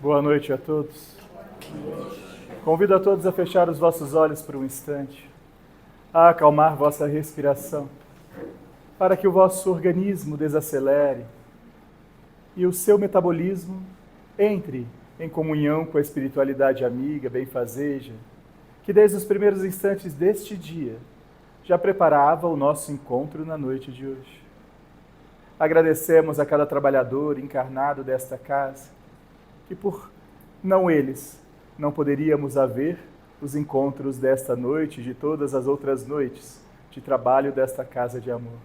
Boa noite a todos. Convido a todos a fechar os vossos olhos por um instante, a acalmar vossa respiração, para que o vosso organismo desacelere e o seu metabolismo entre em comunhão com a espiritualidade amiga, benfazeja, que desde os primeiros instantes deste dia já preparava o nosso encontro na noite de hoje. Agradecemos a cada trabalhador encarnado desta casa, que por não eles, não poderíamos haver os encontros desta noite e de todas as outras noites de trabalho desta casa de amor.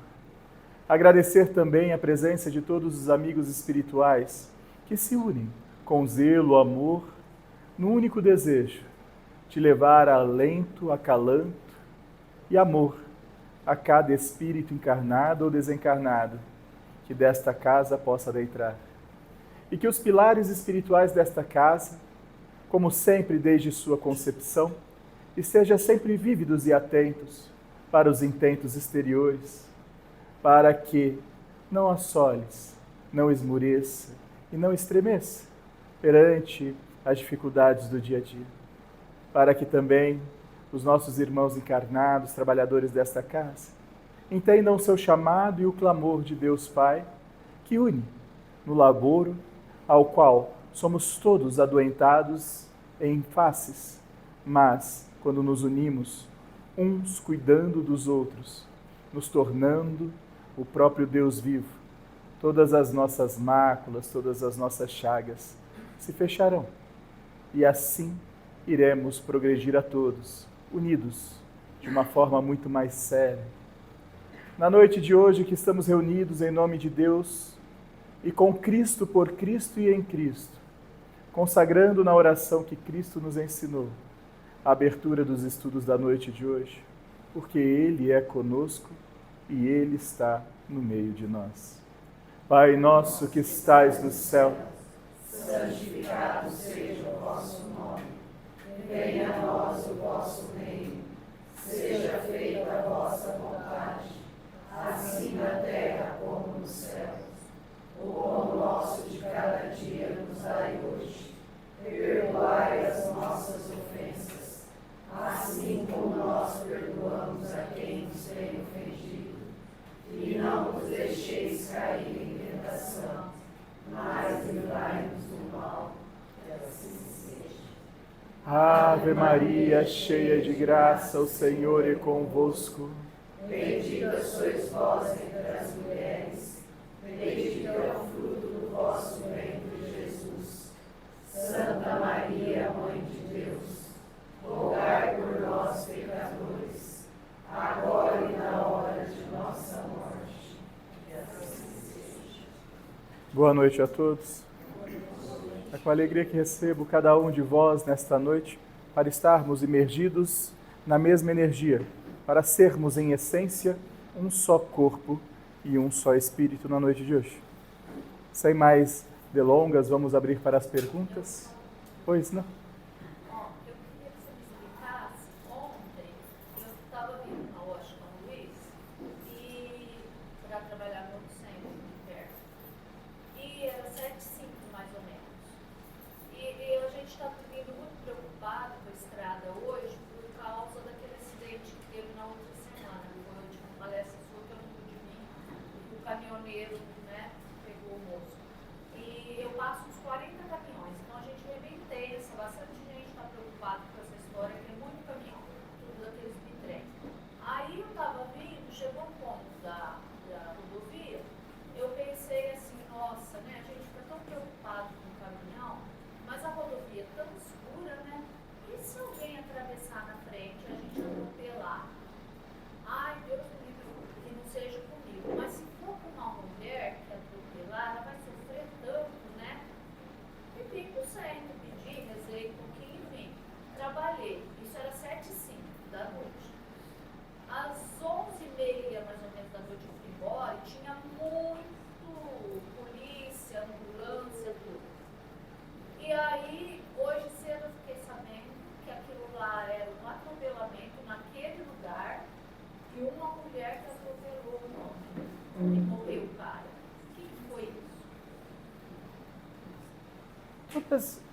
Agradecer também a presença de todos os amigos espirituais que se unem com zelo, amor, no único desejo de levar alento, acalanto e amor a cada espírito encarnado ou desencarnado que desta casa possa adentrar. E que os pilares espirituais desta casa, como sempre desde sua concepção, estejam sempre vívidos e atentos para os intentos exteriores, para que não assoles, não esmoreça e não estremeça perante as dificuldades do dia a dia. Para que também os nossos irmãos encarnados, trabalhadores desta casa, entendam o seu chamado e o clamor de Deus Pai, que une no laboro ao qual somos todos adoentados em faces, mas quando nos unimos, uns cuidando dos outros, nos tornando o próprio Deus vivo, todas as nossas máculas, todas as nossas chagas se fecharão e assim iremos progredir a todos, unidos, de uma forma muito mais séria. Na noite de hoje que estamos reunidos em nome de Deus e com Cristo, por Cristo e em Cristo, consagrando na oração que Cristo nos ensinou a abertura dos estudos da noite de hoje, porque Ele é conosco e Ele está no meio de nós. Pai nosso que estais no céu, santificado seja o vosso nome. Venha a nós o vosso reino. Seja feita a vossa vontade, assim na terra como no céu. O pão nosso de cada dia nos dai hoje. Perdoai as nossas ofensas, assim como nós perdoamos a quem nos tem ofendido. E não nos deixeis cair em tentação, mas livrai-nos do mal. Que assim seja. Ave Maria, cheia de graça, o Senhor é convosco. Bendita sois vós entre as mulheres, bendito é o fruto do vosso ventre, Jesus. Santa Maria, Mãe de Deus, rogai por nós, pecadores, agora e na hora de nossa morte. Que assim seja. Boa noite a todos. É com alegria que recebo cada um de vós nesta noite para estarmos imergidos na mesma energia, para sermos em essência um só corpo e um só espírito na noite de hoje. Sem mais delongas, vamos abrir para as perguntas? Pois não? Eu queria que você me explicasse. Ontem eu estava vindo na Washington Luiz e para trabalhar no centro de perto. E era 7h05 mais ou menos. E a gente está vindo muito preocupado com a estrada hoje por causa daquele acidente que teve na outra semana. Foi a última palestra sua que eu não pude vir. O caminhoneiro, né, pegou o moço. E eu passo uns 40 caminhões, então a gente vê bem tensa, bastante gente está preocupada com essa história, tem muito caminhão, tudo daqueles bitrem. Aí eu estava vindo, chegou um ponto da rodovia, eu pensei assim, nossa, né, a gente fica tão preocupado com o caminhão, mas a rodovia é tão escura, né? E se alguém atravessar na frente, a gente atropelar? Ai, Deus me livre, que não seja comigo, mas se for com uma mulher que atropelar, ela vai sofrer tanto, né? E vim pro centro, pedi, rezei um pouquinho e vim. Trabalhei, isso era 7h05 da noite. Às 11h30, mais ou menos, da noite,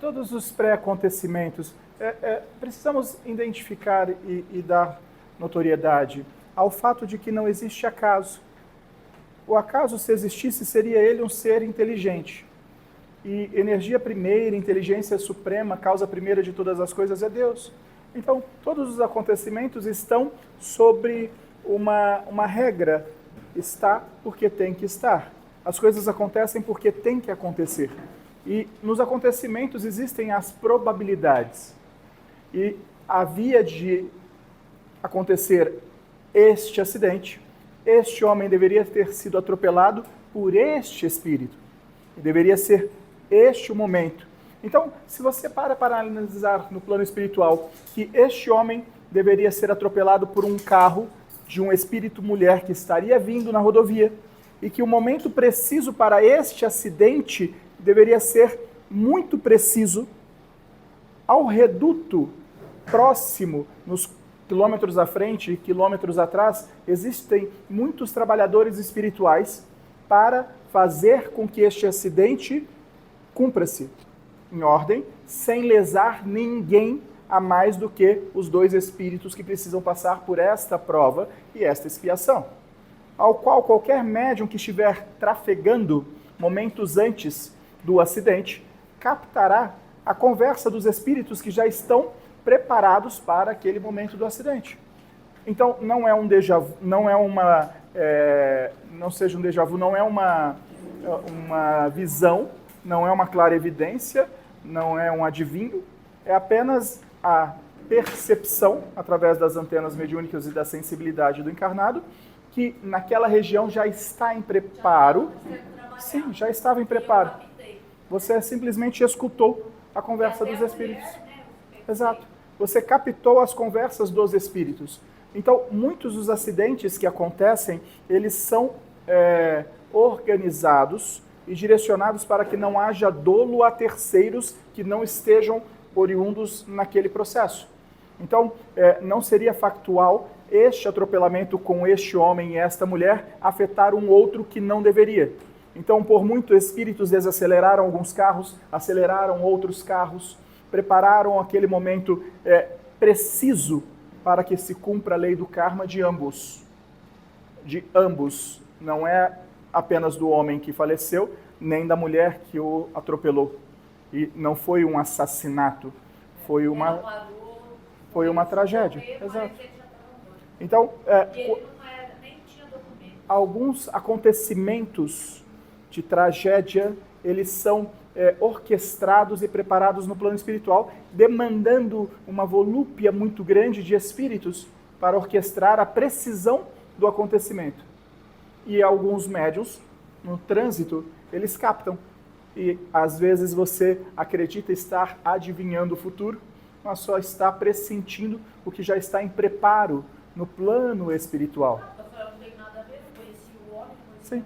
Todos os pré-acontecimentos, precisamos identificar e dar notoriedade ao fato de que não existe acaso. O acaso, se existisse, seria ele um ser inteligente. E energia primeira, inteligência suprema, causa primeira de todas as coisas é Deus. Então, todos os acontecimentos estão sobre uma regra. Está porque tem que estar. As coisas acontecem porque tem que acontecer. E nos acontecimentos existem as probabilidades. E havia de acontecer este acidente. Este homem deveria ter sido atropelado por este espírito. E deveria ser este o momento. Então, se você para analisar no plano espiritual que este homem deveria ser atropelado por um carro de um espírito mulher que estaria vindo na rodovia, e que o momento preciso para este acidente deveria ser muito preciso, ao reduto próximo, nos quilômetros à frente e quilômetros atrás, existem muitos trabalhadores espirituais para fazer com que este acidente cumpra-se em ordem, sem lesar ninguém a mais do que os dois espíritos que precisam passar por esta prova e esta expiação. Ao qual qualquer médium que estiver trafegando momentos antes do acidente captará a conversa dos espíritos que já estão preparados para aquele momento do acidente. Então, não é um déjà vu, não é uma visão, não é uma clarevidência, não é um adivinho, é apenas a percepção, através das antenas mediúnicas e da sensibilidade do encarnado, que naquela região já está em preparo. Sim, já estava em preparo. Você simplesmente escutou a conversa dos espíritos. Exato. Você captou as conversas dos espíritos. Então, muitos dos acidentes que acontecem, eles são organizados e direcionados para que não haja dolo a terceiros que não estejam oriundos naquele processo. Então, não seria factual este atropelamento com este homem e esta mulher afetar um outro que não deveria. Então, por muito, espíritos desaceleraram alguns carros, aceleraram outros carros, prepararam aquele momento preciso para que se cumpra a lei do karma de ambos. De ambos. Não é apenas do homem que faleceu, nem da mulher que o atropelou. E não foi um assassinato, foi uma tragédia. Exato. Então, alguns acontecimentos de tragédia, eles são orquestrados e preparados no plano espiritual, demandando uma volúpia muito grande de espíritos para orquestrar a precisão do acontecimento. E alguns médiuns, no trânsito, eles captam. E às vezes você acredita estar adivinhando o futuro, mas só está pressentindo o que já está em preparo no plano espiritual. Não tem nada a ver, eu conheci o homem, sim.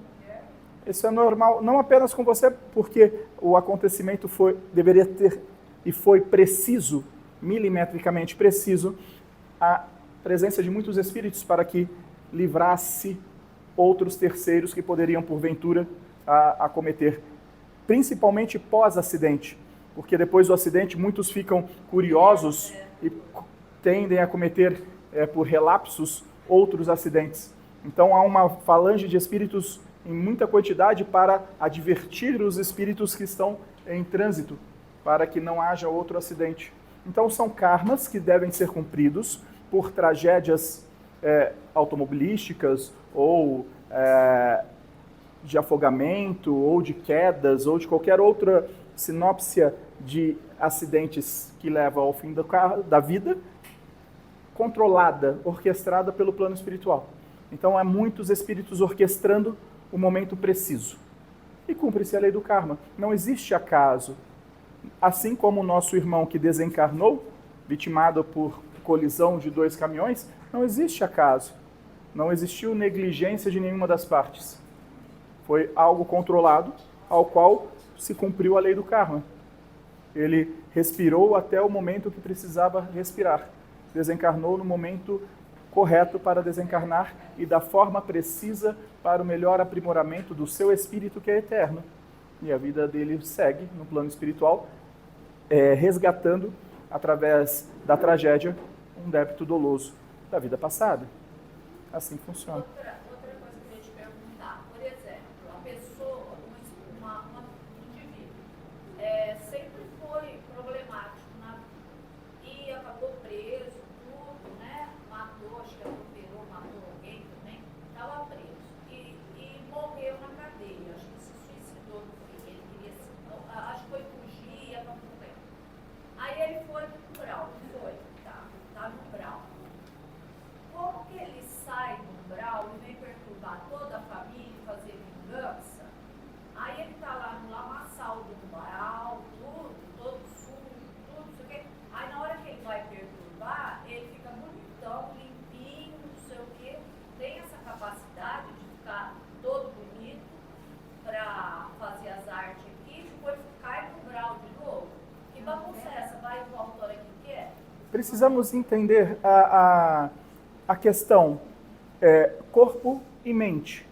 Isso é normal, não apenas com você, porque o acontecimento deveria ter e foi preciso, milimetricamente preciso, a presença de muitos espíritos para que livrasse outros terceiros que poderiam, porventura, acometer, principalmente pós-acidente, porque depois do acidente muitos ficam curiosos e tendem a cometer, por relapsos, outros acidentes. Então há uma falange de espíritos em muita quantidade para advertir os espíritos que estão em trânsito, para que não haja outro acidente. Então são karmas que devem ser cumpridos por tragédias automobilísticas ou de afogamento, ou de quedas, ou de qualquer outra sinopse de acidentes que levam ao fim da vida, controlada, orquestrada pelo plano espiritual. Então há muitos espíritos orquestrando o momento preciso. E cumpre-se a lei do karma. Não existe acaso. Assim como o nosso irmão que desencarnou, vitimado por colisão de 2 caminhões, não existe acaso. Não existiu negligência de nenhuma das partes. Foi algo controlado, ao qual se cumpriu a lei do karma. Ele respirou até o momento que precisava respirar. Desencarnou no momento correto para desencarnar e da forma precisa para o melhor aprimoramento do seu espírito que é eterno. E a vida dele segue no plano espiritual resgatando, através da tragédia, um débito doloso da vida passada. Assim funciona. Outra coisa que eu ia te perguntar, por exemplo, a pessoa, um indivíduo, sempre foi problemático na vida e acabou preso, tudo, né? Matou, acho que atropelou, matou alguém também, estava preso e morreu na cadeia, acho que se suicidou no fim, ele queria acho que foi fugir, ia para um tempo. Aí ele foi no umbral, tá no umbral. Como que ele sai do umbral e vem perturbar toda a família e fazer vingança? Aí ele tá lá no lamaçal do umbral, tudo, todo sujo, tudo, não sei o quê. Aí na hora que ele vai perturbar, ele fica bonitão, limpinho, não sei o quê. Tem essa capacidade de ficar todo bonito para fazer as artes aqui, depois cai no umbral de novo. Que bagunça é essa? Vai o autor aqui quer? Precisamos entender a questão corpo e mente,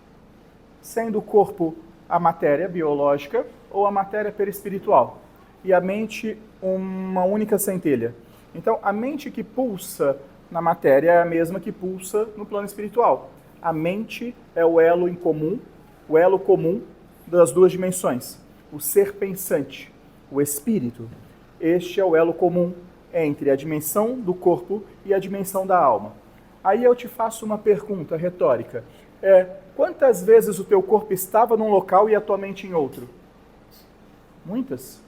sendo o corpo a matéria biológica ou a matéria perispiritual, e a mente uma única centelha. Então, a mente que pulsa na matéria é a mesma que pulsa no plano espiritual. A mente é o elo em comum, o elo comum das duas dimensões. O ser pensante, o espírito. Este é o elo comum entre a dimensão do corpo e a dimensão da alma. Aí eu te faço uma pergunta retórica. Quantas vezes o teu corpo estava num local e a tua mente em outro? Muitas.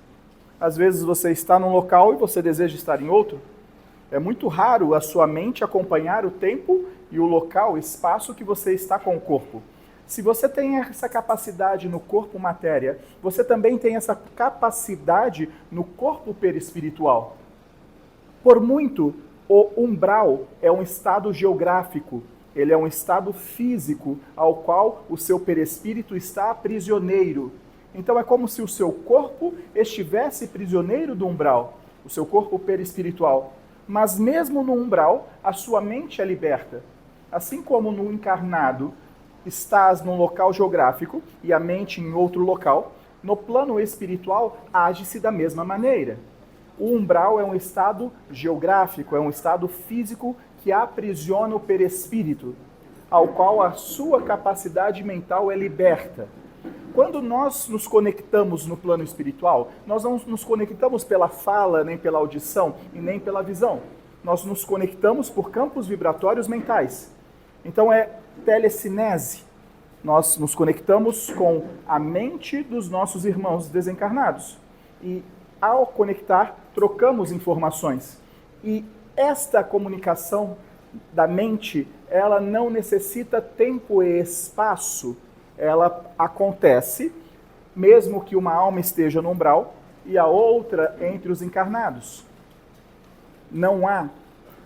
Às vezes você está num local e você deseja estar em outro. É muito raro a sua mente acompanhar o tempo e o local, o espaço que você está com o corpo. Se você tem essa capacidade no corpo matéria, você também tem essa capacidade no corpo perispiritual. Por muito, o umbral é um estado geográfico, ele é um estado físico ao qual o seu perispírito está prisioneiro. Então é como se o seu corpo estivesse prisioneiro do umbral, o seu corpo perispiritual. Mas mesmo no umbral, a sua mente é liberta. Assim como no encarnado estás num local geográfico e a mente em outro local, no plano espiritual age-se da mesma maneira. O umbral é um estado geográfico, é um estado físico que aprisiona o perispírito, ao qual a sua capacidade mental é liberta. Quando nós nos conectamos no plano espiritual, nós não nos conectamos pela fala, nem pela audição e nem pela visão. Nós nos conectamos por campos vibratórios mentais. Então é telecinese. Nós nos conectamos com a mente dos nossos irmãos desencarnados. E ao conectar, trocamos informações. E esta comunicação da mente, ela não necessita tempo e espaço. Ela acontece, mesmo que uma alma esteja no umbral e a outra entre os encarnados. Não há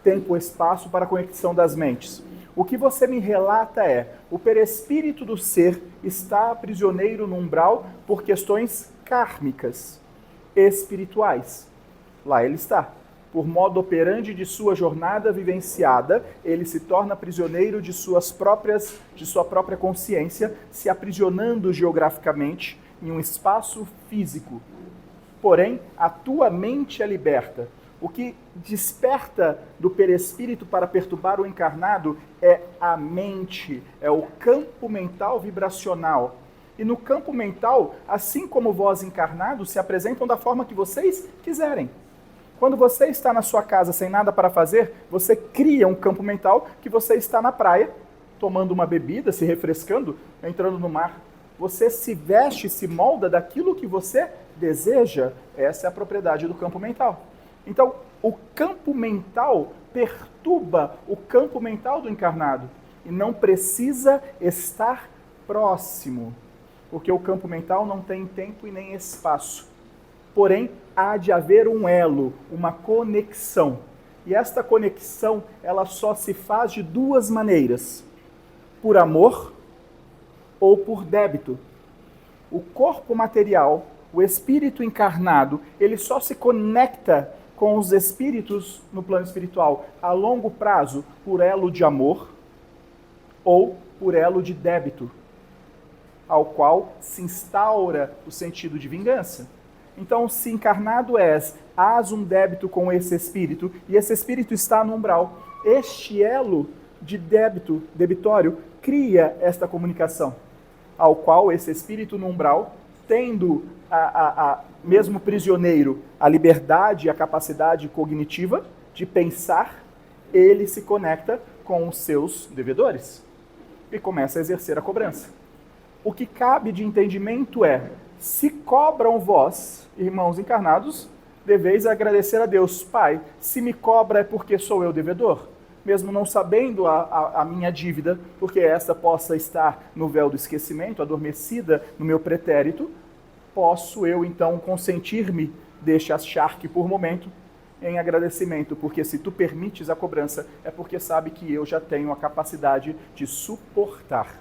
tempo e espaço para a conexão das mentes. O que você me relata é, o perispírito do ser está prisioneiro no umbral por questões kármicas, espirituais. Lá ele está. Por modo operandi de sua jornada vivenciada, ele se torna prisioneiro de sua própria consciência, se aprisionando geograficamente em um espaço físico. Porém, a tua mente é liberta. O que desperta do perispírito para perturbar o encarnado é a mente, é o campo mental vibracional. E no campo mental, assim como vós encarnados, se apresentam da forma que vocês quiserem. Quando você está na sua casa sem nada para fazer, você cria um campo mental que você está na praia, tomando uma bebida, se refrescando, entrando no mar. Você se veste, se molda daquilo que você deseja. Essa é a propriedade do campo mental. Então, o campo mental perturba o campo mental do encarnado. E não precisa estar próximo, porque o campo mental não tem tempo e nem espaço. Porém, há de haver um elo, uma conexão. E esta conexão, ela só se faz de duas maneiras: por amor ou por débito. O corpo material, o espírito encarnado, ele só se conecta com os espíritos no plano espiritual a longo prazo por elo de amor ou por elo de débito, ao qual se instaura o sentido de vingança. Então, se encarnado és, hás um débito com esse espírito, e esse espírito está no umbral. Este elo de débito, debitório, cria esta comunicação, ao qual esse espírito no umbral, tendo mesmo prisioneiro, a liberdade e a capacidade cognitiva de pensar, ele se conecta com os seus devedores e começa a exercer a cobrança. O que cabe de entendimento é: se cobram vós, irmãos encarnados, deveis agradecer a Deus. Pai, se me cobra é porque sou eu devedor, mesmo não sabendo a minha dívida, porque esta possa estar no véu do esquecimento, adormecida no meu pretérito, posso eu então consentir-me deste acharque por momento em agradecimento, porque se tu permites a cobrança, é porque sabe que eu já tenho a capacidade de suportar.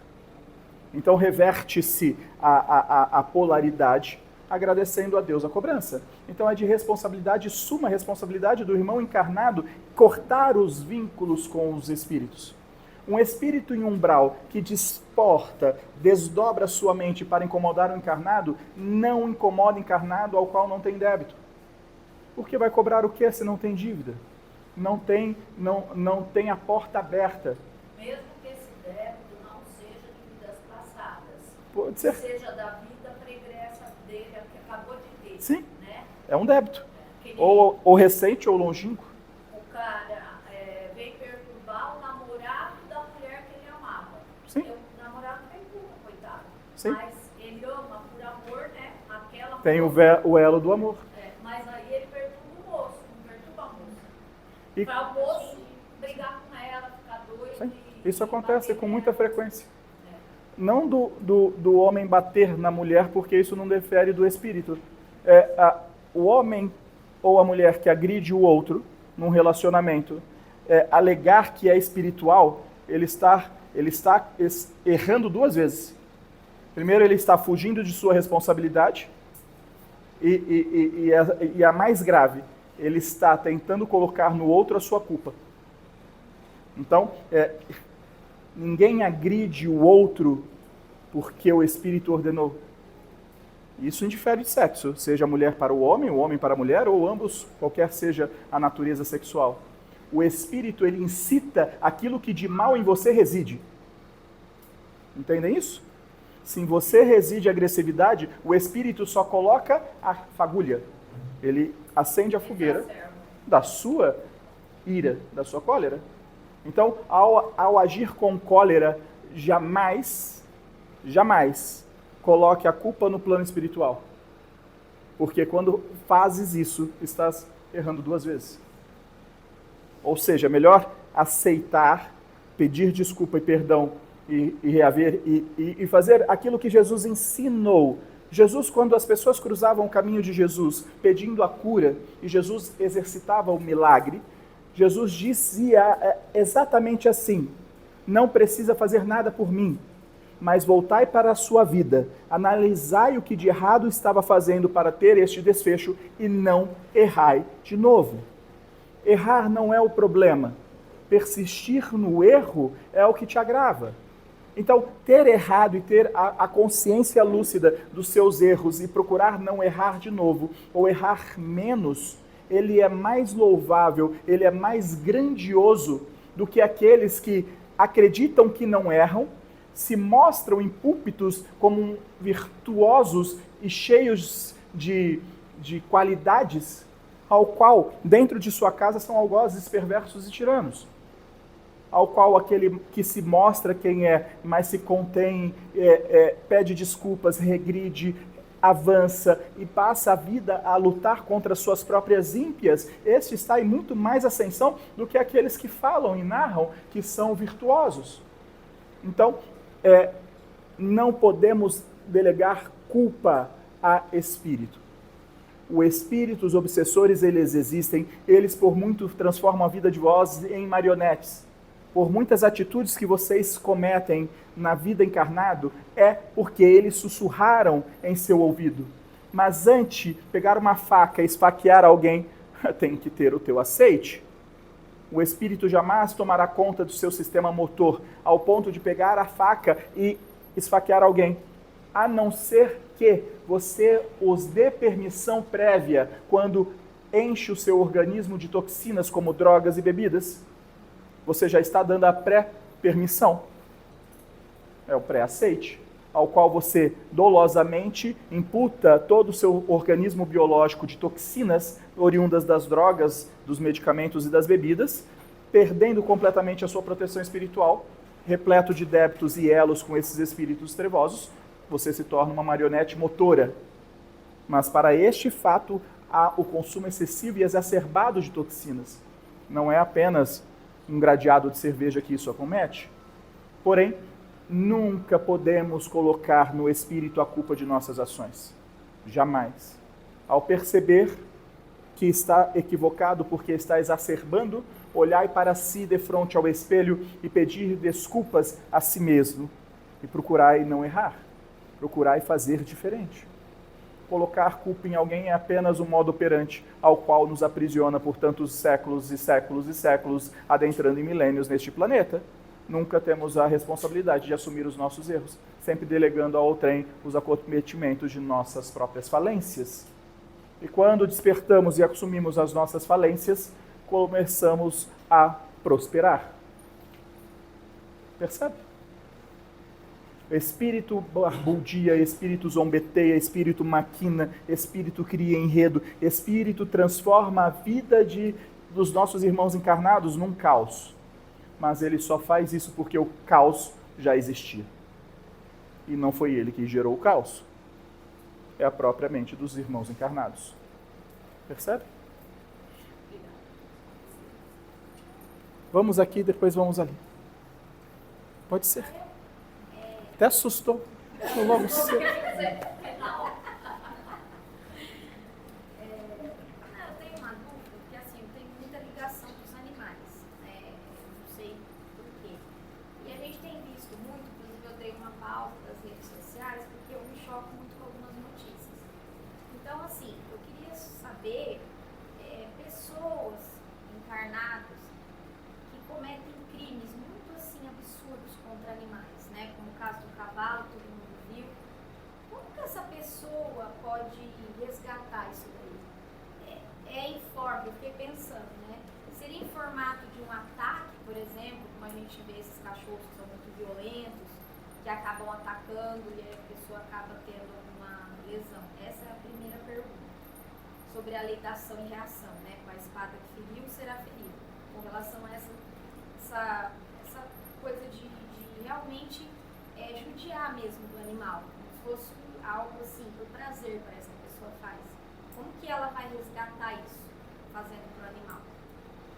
Então reverte-se a polaridade, agradecendo a Deus a cobrança. Então é de responsabilidade, suma responsabilidade do irmão encarnado, cortar os vínculos com os espíritos. Um espírito em umbral que desporta, desdobra sua mente para incomodar o encarnado, não incomoda o encarnado ao qual não tem débito. Porque vai cobrar o quê se não tem dívida? Não tem a porta aberta. Mesmo que esse débito não seja de vidas passadas. Pode ser. Seja da vida pregressa dele, que acabou de ter. Sim, né? É um débito. Que nem Ou recente ou longínquo. o cara veio perturbar o namorado da mulher que ele amava. Sim. O namorado perturba, coitado. Sim. Mas ele ama por amor, né? Aquela Tem moça. o elo do amor. Mas aí ele perturba o moço, não perturba a moça. E Para o moço brigar com ela, ficar doido. sim, e isso acontece bater com nela. muita frequência. Não do homem bater na mulher, porque isso não difere do espírito. O homem ou a mulher que agride o outro num relacionamento, alegar que é espiritual, ele está errando duas vezes. Primeiro, ele está fugindo de sua responsabilidade, e a mais grave, ele está tentando colocar no outro a sua culpa. Então, ninguém agride o outro porque o Espírito ordenou. Isso indifere de sexo, seja a mulher para o homem para a mulher, ou ambos, qualquer seja a natureza sexual. O Espírito, ele incita aquilo que de mal em você reside. Entendem isso? Se em você reside a agressividade, o Espírito só coloca a fagulha. Ele acende a fogueira da sua ira, da sua cólera. Então, ao agir com cólera, jamais coloque a culpa no plano espiritual. Porque quando fazes isso, estás errando duas vezes. Ou seja, é melhor aceitar, pedir desculpa e perdão e reaver e fazer aquilo que Jesus ensinou. Jesus, quando as pessoas cruzavam o caminho de Jesus pedindo a cura e Jesus exercitava o milagre, Jesus dizia exatamente assim: não precisa fazer nada por mim, mas voltai para a sua vida, analisai o que de errado estava fazendo para ter este desfecho e não errai de novo. Errar não é o problema, persistir no erro é o que te agrava. Então, ter errado e ter a consciência lúcida dos seus erros e procurar não errar de novo, ou errar menos, ele é mais louvável, ele é mais grandioso do que aqueles que acreditam que não erram, se mostram em púlpitos como virtuosos e cheios de qualidades, ao qual, dentro de sua casa, são algozes, perversos e tiranos. Ao qual aquele que se mostra quem é, mas se contém, pede desculpas, regride, avança e passa a vida a lutar contra suas próprias ímpias, este está em muito mais ascensão do que aqueles que falam e narram que são virtuosos. Então, não podemos delegar culpa a espírito. O espírito, os obsessores, eles existem, eles por muito transformam a vida de vós em marionetes. Por muitas atitudes que vocês cometem na vida encarnado, é porque eles sussurraram em seu ouvido. Mas antes, pegar uma faca e esfaquear alguém, tem que ter o teu aceite. O espírito jamais tomará conta do seu sistema motor, ao ponto de pegar a faca e esfaquear alguém, a não ser que você os dê permissão prévia quando enche o seu organismo de toxinas como drogas e bebidas. Você já está dando a pré-permissão. É o pré-aceite, ao qual você dolosamente imputa todo o seu organismo biológico de toxinas oriundas das drogas, dos medicamentos e das bebidas, perdendo completamente a sua proteção espiritual, repleto de débitos e elos com esses espíritos trevosos, você se torna uma marionete motora. Mas para este fato há o consumo excessivo e exacerbado de toxinas. Não é apenas um gradeado de cerveja que isso acomete. Porém, nunca podemos colocar no espírito a culpa de nossas ações. Jamais. Ao perceber que está equivocado porque está exacerbando, olhai para si de frente ao espelho e pedir desculpas a si mesmo. E procurai não errar. Procurai fazer diferente. Colocar culpa em alguém é apenas um modo operante ao qual nos aprisiona por tantos séculos e séculos e séculos, adentrando em milênios neste planeta. Nunca temos a responsabilidade de assumir os nossos erros, sempre delegando ao outrem os acometimentos de nossas próprias falências. E quando despertamos e assumimos as nossas falências, começamos a prosperar. Percebe? Espírito barbudia, espírito zombeteia, espírito maquina, espírito cria enredo, espírito transforma a vida dos nossos irmãos encarnados num caos. Mas ele só faz isso porque o caos já existia. E não foi ele que gerou o caos. É a própria mente dos irmãos encarnados. Percebe? Vamos aqui, depois vamos ali. Pode ser. Até assustou. Logo cedo. Pessoas encarnadas que cometem crimes muito assim absurdos contra animais, né? Como o caso do cavalo, todo mundo viu. Como que essa pessoa pode resgatar isso daí? É em forma, eu fiquei pensando, né? Seria em formato de um ataque, por exemplo, como a gente vê esses cachorros que são muito violentos, que acabam atacando e a pessoa acaba tendo alguma lesão? Essa é a primeira pergunta. Sobre a lei da ação e reação, né? Com a espada que feriu, será ferido. Com relação a essa coisa de realmente judiar mesmo do animal, como se fosse algo assim, por prazer, parece que a pessoa faz. Como que ela vai resgatar isso, fazendo para o animal?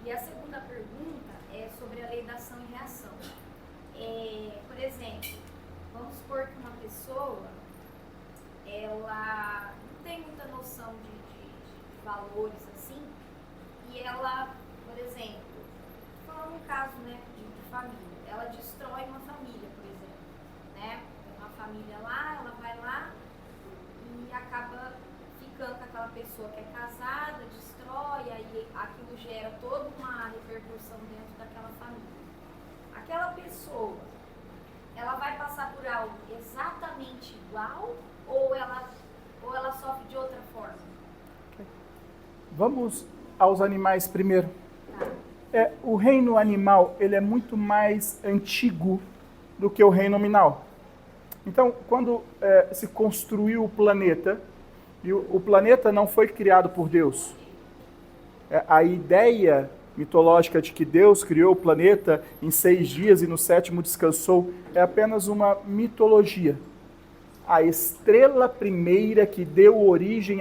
E a segunda pergunta é sobre a lei da ação e reação. Por exemplo, vamos supor que uma pessoa, ela não tem muita noção de valores assim, e ela, por exemplo, falando um caso, né, de família, ela destrói uma família, por exemplo, né, uma família lá, ela vai lá e acaba ficando com aquela pessoa que é casada, destrói, aí aquilo gera toda uma repercussão dentro daquela família. Aquela pessoa, ela vai passar por algo exatamente igual ou ela sofre de outra forma? Vamos aos animais primeiro. O reino animal ele é muito mais antigo do que o reino nominal. Então, quando se construiu o planeta, e o planeta não foi criado por Deus. A ideia mitológica de que Deus criou o planeta em 6 dias e no 7º descansou é apenas uma mitologia. A estrela primeira que deu origem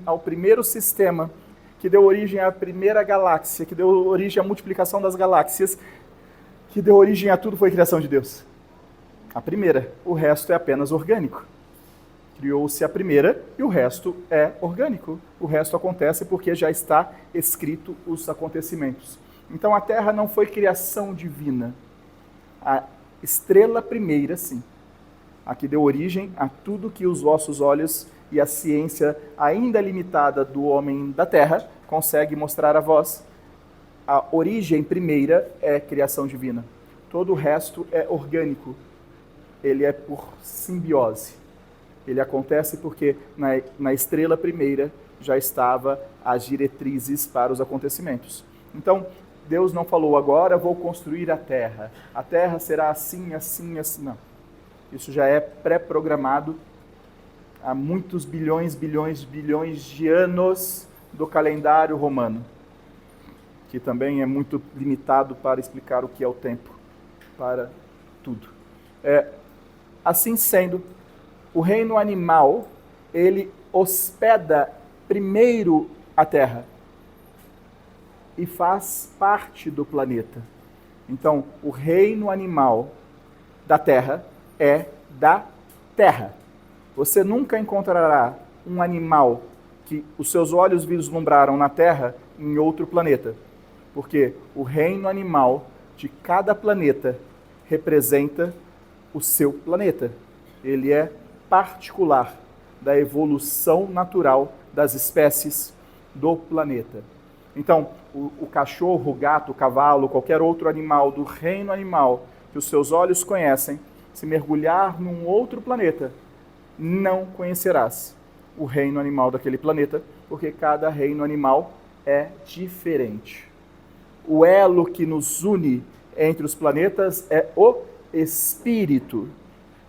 ao primeiro sistema, que deu origem à primeira galáxia, que deu origem à multiplicação das galáxias, que deu origem a tudo, foi criação de Deus. A primeira, o resto é apenas orgânico. Criou-se a primeira e o resto é orgânico. O resto acontece porque já está escrito os acontecimentos. Então a Terra não foi criação divina. A estrela primeira, sim. A que deu origem a tudo que os vossos olhos e a ciência ainda limitada do homem da Terra consegue mostrar a vós. A origem primeira é criação divina. Todo o resto é orgânico. Ele é por simbiose. Ele acontece porque na estrela primeira já estava as diretrizes para os acontecimentos. Então, Deus não falou, agora vou construir a terra será assim, assim, assim. Não. Isso já é pré-programado há muitos bilhões de anos do calendário romano, que também é muito limitado para explicar o que é o tempo para tudo. Assim sendo, o reino animal, ele hospeda primeiro a terra e faz parte do planeta. Então, o reino animal da terra é da terra. Você nunca encontrará um animal que os seus olhos vislumbraram na terra em outro planeta. Porque o reino animal de cada planeta representa o seu planeta. Ele é particular da evolução natural das espécies do planeta. Então, o cachorro, o gato, o cavalo, qualquer outro animal do reino animal que os seus olhos conhecem, se mergulhar num outro planeta, não conhecerás o reino animal daquele planeta, porque cada reino animal é diferente. O elo que nos une entre os planetas é o Espírito.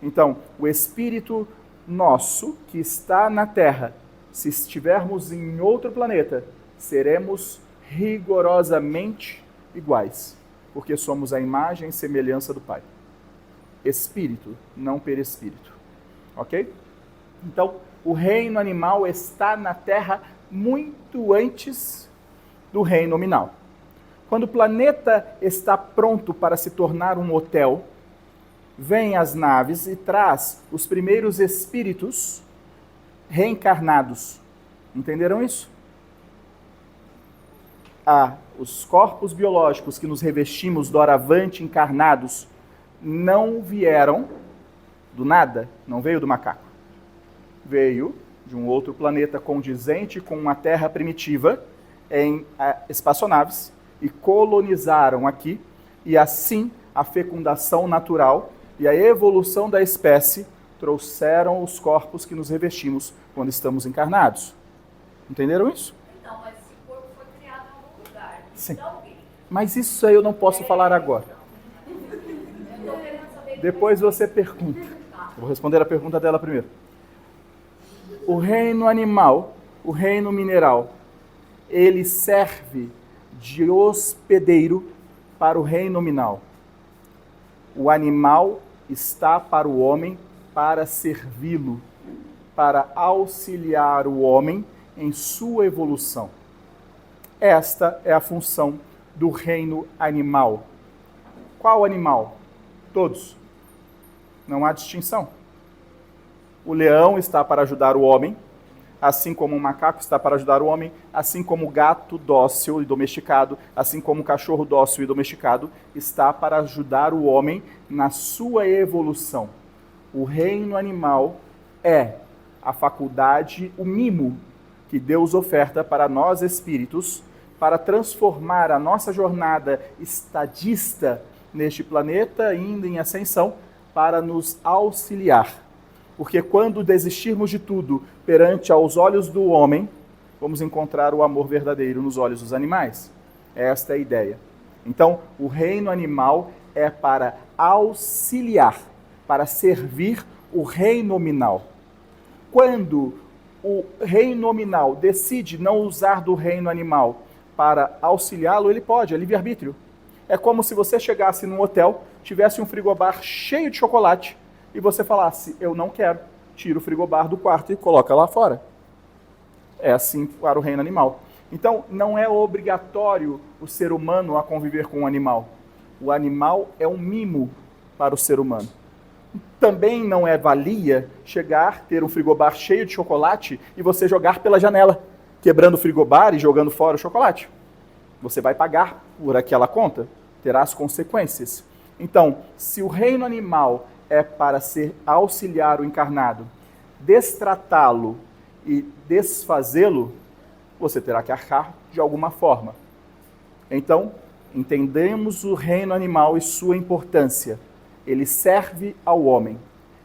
Então, o Espírito nosso, que está na Terra, se estivermos em outro planeta, seremos rigorosamente iguais, porque somos a imagem e semelhança do Pai. Espírito, não perispírito. Ok? Então, o reino animal está na Terra muito antes do reino nominal. Quando o planeta está pronto para se tornar um hotel, vêm as naves e traz os primeiros espíritos reencarnados. Entenderam isso? Os corpos biológicos que nos revestimos doravante encarnados não vieram do nada, não veio do macaco. Veio de um outro planeta condizente com uma terra primitiva em espaçonaves e colonizaram aqui, e assim a fecundação natural e a evolução da espécie trouxeram os corpos que nos revestimos quando estamos encarnados. Entenderam isso? Então, mas esse corpo foi criado em algum lugar. Sim. De alguém. Mas isso aí eu não posso falar agora. Eu tô querendo saber Depois você pergunta. Eu vou responder a pergunta dela primeiro. O reino animal, o reino mineral, ele serve de hospedeiro para o reino nominal. O animal está para o homem para servi-lo, para auxiliar o homem em sua evolução. Esta é a função do reino animal. Qual animal? Todos. Não há distinção. O leão está para ajudar o homem, assim como o macaco está para ajudar o homem, assim como o gato dócil e domesticado, assim como o cachorro dócil e domesticado, está para ajudar o homem na sua evolução. O reino animal é a faculdade, o mimo que Deus oferta para nós espíritos, para transformar a nossa jornada estadista neste planeta, indo em ascensão, para nos auxiliar. Porque quando desistirmos de tudo perante aos olhos do homem, vamos encontrar o amor verdadeiro nos olhos dos animais. Esta é a ideia. Então, o reino animal é para auxiliar, para servir o reino nominal. Quando o reino nominal decide não usar do reino animal para auxiliá-lo, ele pode, é livre-arbítrio. É como se você chegasse num hotel, tivesse um frigobar cheio de chocolate, e você falasse, eu não quero, tira o frigobar do quarto e coloca lá fora. É assim para o reino animal. Então, não é obrigatório o ser humano a conviver com o animal. O animal é um mimo para o ser humano. Também não é valia chegar, ter um frigobar cheio de chocolate e você jogar pela janela, quebrando o frigobar e jogando fora o chocolate. Você vai pagar por aquela conta, terá as consequências. Então, se o reino animal é para ser auxiliar o encarnado, destratá-lo e desfazê-lo, você terá que arcar de alguma forma. Então, entendemos o reino animal e sua importância. Ele serve ao homem.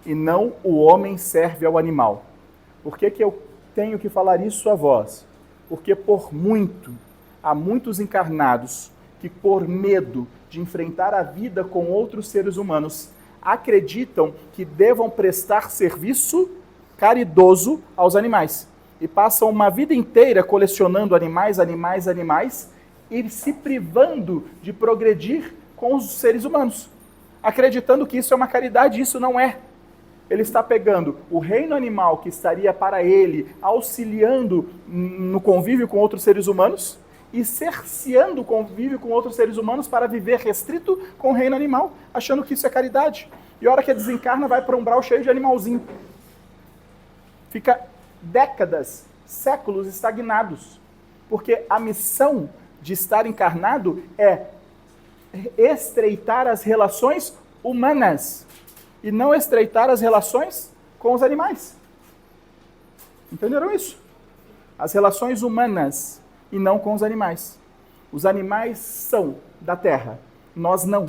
e não o homem serve ao animal. Por que eu tenho que falar isso a vós? Porque há muitos encarnados que por medo de enfrentar a vida com outros seres humanos, acreditam que devam prestar serviço caridoso aos animais. E passam uma vida inteira colecionando animais e se privando de progredir com os seres humanos, acreditando que isso é uma caridade. Isso não é. Ele está pegando o reino animal que estaria para ele, auxiliando no convívio com outros seres humanos, e cerceando o convívio com outros seres humanos para viver restrito com o reino animal, achando que isso é caridade. E a hora que desencarna, vai para um umbral cheio de animalzinho. Fica décadas, séculos estagnados, porque a missão de estar encarnado é estreitar as relações humanas e não estreitar as relações com os animais. Entenderam isso? As relações humanas e não com os animais. Os animais são da Terra, nós não.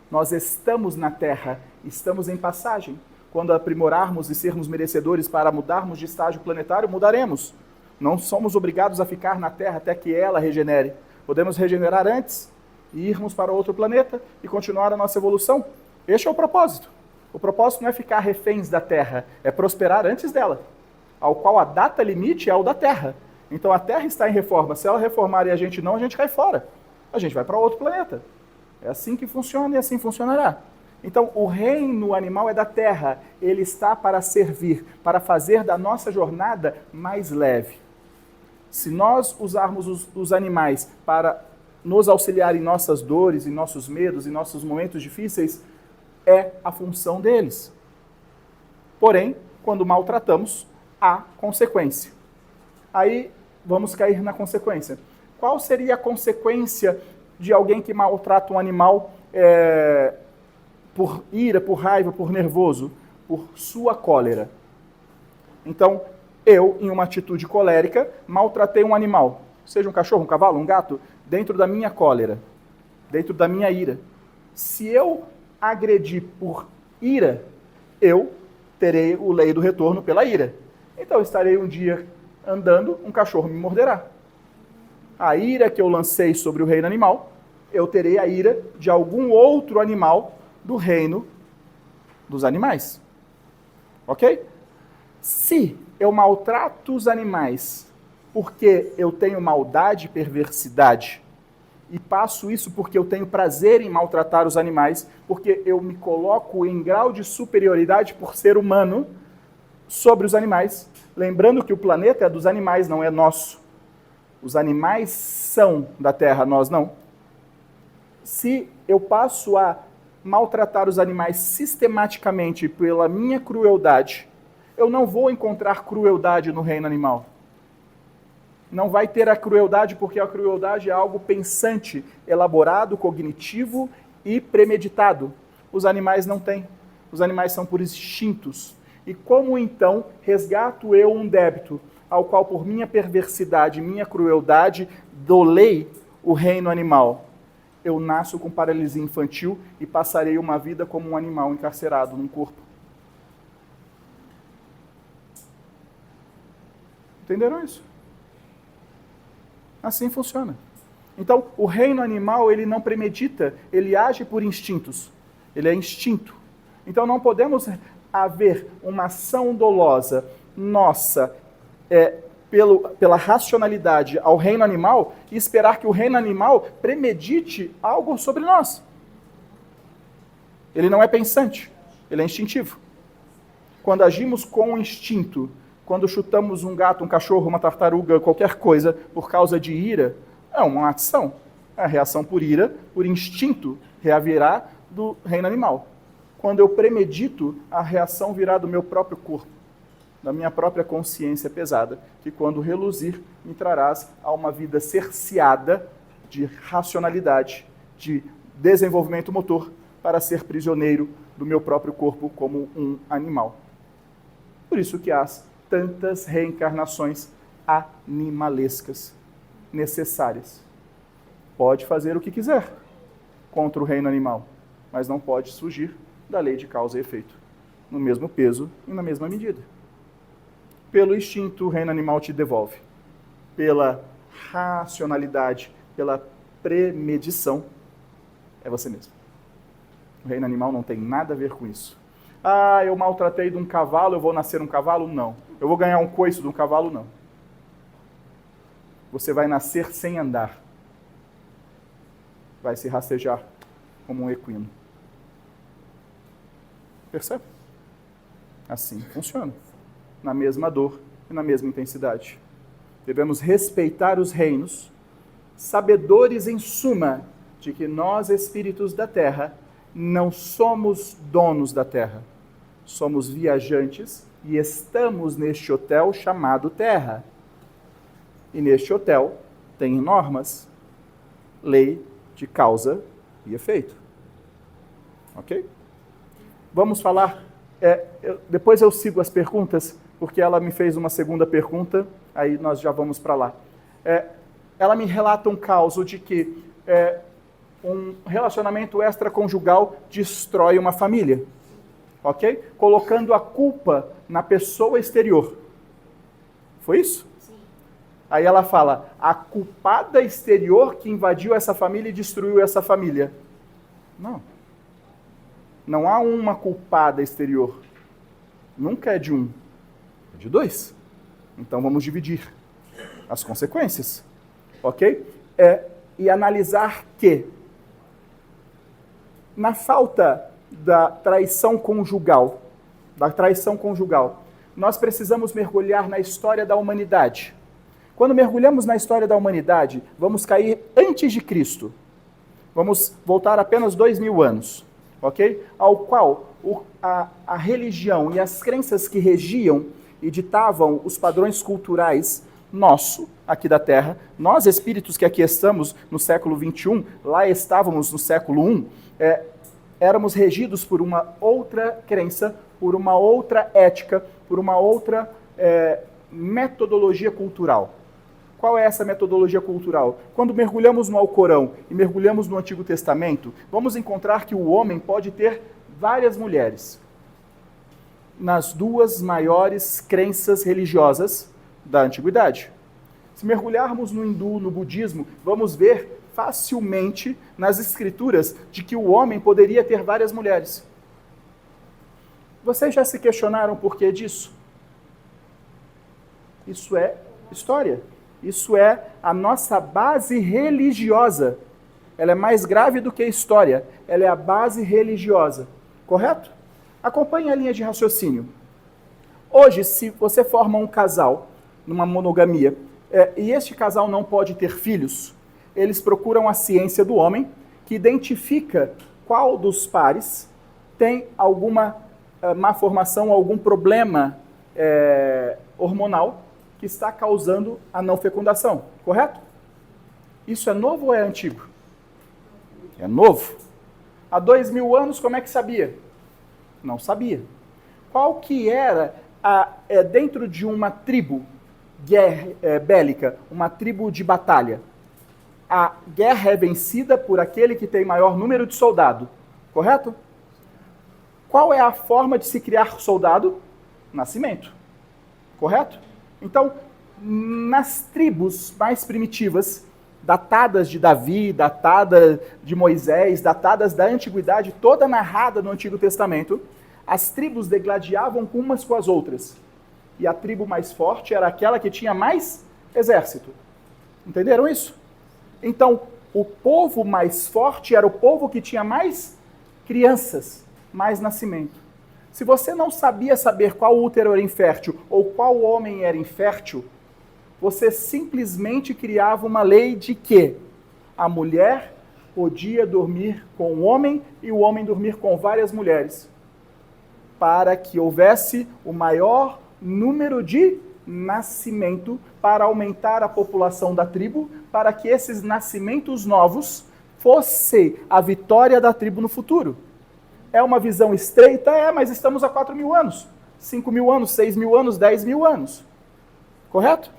Nós estamos na Terra, estamos em passagem. Quando aprimorarmos e sermos merecedores para mudarmos de estágio planetário, mudaremos. Não somos obrigados a ficar na Terra até que ela regenere. Podemos regenerar antes e irmos para outro planeta e continuar a nossa evolução. Este é o propósito. O propósito não é ficar reféns da Terra, é prosperar antes dela, ao qual a data limite é o da Terra. Então a Terra está em reforma. Se ela reformar e a gente não, a gente cai fora. A gente vai para outro planeta. É assim que funciona e assim funcionará. Então o reino animal é da Terra. Ele está para servir, para fazer da nossa jornada mais leve. Se nós usarmos os animais para nos auxiliar em nossas dores, em nossos medos, em nossos momentos difíceis, é a função deles. Porém, quando maltratamos, há consequência. Aí vamos cair na consequência. Qual seria a consequência de alguém que maltrata um animal por ira, por raiva, por nervoso? Por sua cólera. Então, eu, em uma atitude colérica, maltratei um animal, seja um cachorro, um cavalo, um gato, dentro da minha cólera, dentro da minha ira. Se eu agredir por ira, eu terei o lei do retorno pela ira. Então, estarei um dia andando, um cachorro me morderá. A ira que eu lancei sobre o reino animal, eu terei a ira de algum outro animal do reino dos animais. Ok? Se eu maltrato os animais porque eu tenho maldade e perversidade, e passo isso porque eu tenho prazer em maltratar os animais, porque eu me coloco em grau de superioridade por ser humano sobre os animais, lembrando que o planeta é dos animais, não é nosso. Os animais são da Terra, nós não. Se eu passo a maltratar os animais sistematicamente pela minha crueldade, eu não vou encontrar crueldade no reino animal. Não vai ter a crueldade, porque a crueldade é algo pensante, elaborado, cognitivo e premeditado. Os animais não têm. Os animais são por instintos. E como então resgato eu um débito, ao qual por minha perversidade, minha crueldade, dolei o reino animal? Eu nasço com paralisia infantil e passarei uma vida como um animal encarcerado num corpo. Entenderam isso? Assim funciona. Então, o reino animal, ele não premedita, ele age por instintos. Ele é instinto. Então, não podemos haver uma ação dolosa nossa pela racionalidade ao reino animal e esperar que o reino animal premedite algo sobre nós. Ele não é pensante, ele é instintivo. Quando agimos com instinto, quando chutamos um gato, um cachorro, uma tartaruga, qualquer coisa, por causa de ira, é uma ação. A reação por ira, por instinto, reavirá do reino animal. Quando eu premedito, a reação virá do meu próprio corpo, da minha própria consciência pesada, que quando reluzir, me trarás a uma vida cerceada de racionalidade, de desenvolvimento motor, para ser prisioneiro do meu próprio corpo como um animal. Por isso que há tantas reencarnações animalescas necessárias. Pode fazer o que quiser contra o reino animal, mas não pode fugir da lei de causa e efeito. no mesmo peso e na mesma medida. Pelo instinto, o reino animal te devolve. Pela racionalidade, pela premedição, é você mesmo. O reino animal não tem nada a ver com isso. Ah, eu maltratei de um cavalo, eu vou nascer um cavalo? Não. Eu vou ganhar um coice de um cavalo? Não. Você vai nascer sem andar. Vai se rastejar como um equino. Percebe? Assim funciona. Na mesma dor e na mesma intensidade. Devemos respeitar os reinos, sabedores em suma de que nós, espíritos da terra, não somos donos da terra. Somos viajantes e estamos neste hotel chamado Terra. E neste hotel tem normas, lei de causa e efeito. Ok? Vamos falar... depois eu sigo as perguntas, porque ela me fez uma segunda pergunta, aí nós já vamos para lá. Ela me relata um caso de que um relacionamento extraconjugal destrói uma família, ok? Colocando a culpa na pessoa exterior. Foi isso? Sim. Aí ela fala, a culpada exterior que invadiu essa família e destruiu essa família. Não. Não há uma culpada exterior. Nunca é de um. É de dois. Então vamos dividir as consequências. Ok? E analisar que na falta da traição conjugal, nós precisamos mergulhar na história da humanidade. Quando mergulhamos na história da humanidade, vamos cair antes de Cristo. Vamos voltar apenas 2000 anos, ok? Ao qual a religião e as crenças que regiam e ditavam os padrões culturais nosso, aqui da Terra, nós espíritos que aqui estamos no século 21, lá estávamos no século 1, éramos regidos por uma outra crença, por uma outra ética, por uma outra metodologia cultural. Qual é essa metodologia cultural? Quando mergulhamos no Alcorão e mergulhamos no Antigo Testamento, vamos encontrar que o homem pode ter várias mulheres. Nas duas maiores crenças religiosas da Antiguidade. Se mergulharmos no hindu, no budismo, vamos ver facilmente nas escrituras de que o homem poderia ter várias mulheres. Vocês já se questionaram por que disso? Isso é história. Isso é a nossa base religiosa. Ela é mais grave do que a história. Ela é a base religiosa. Correto? Acompanhe a linha de raciocínio. Hoje, se você forma um casal numa monogamia e este casal não pode ter filhos, eles procuram a ciência do homem que identifica qual dos pares tem alguma má formação, algum problema hormonal que está causando a não fecundação, correto? Isso é novo ou é antigo? É novo. Há 2000 anos, como é que sabia? Não sabia. Qual que era, dentro de uma tribo bélica, uma tribo de batalha, a guerra é vencida por aquele que tem maior número de soldado, correto? Qual é a forma de se criar soldado? Nascimento, correto? Então, nas tribos mais primitivas, datadas de Davi, datadas de Moisés, datadas da antiguidade, toda narrada no Antigo Testamento, as tribos degladiavam umas com as outras. E a tribo mais forte era aquela que tinha mais exército. Entenderam isso? Então, o povo mais forte era o povo que tinha mais crianças, mais nascimento. Se você não sabia saber qual útero era infértil ou qual homem era infértil, você simplesmente criava uma lei de que a mulher podia dormir com o homem e o homem dormir com várias mulheres, para que houvesse o maior número de nascimento, para aumentar a população da tribo, para que esses nascimentos novos fossem a vitória da tribo no futuro. É uma visão estreita? Mas estamos há 4.000 anos, 5.000 anos, 6.000 anos, 10.000 anos. Correto?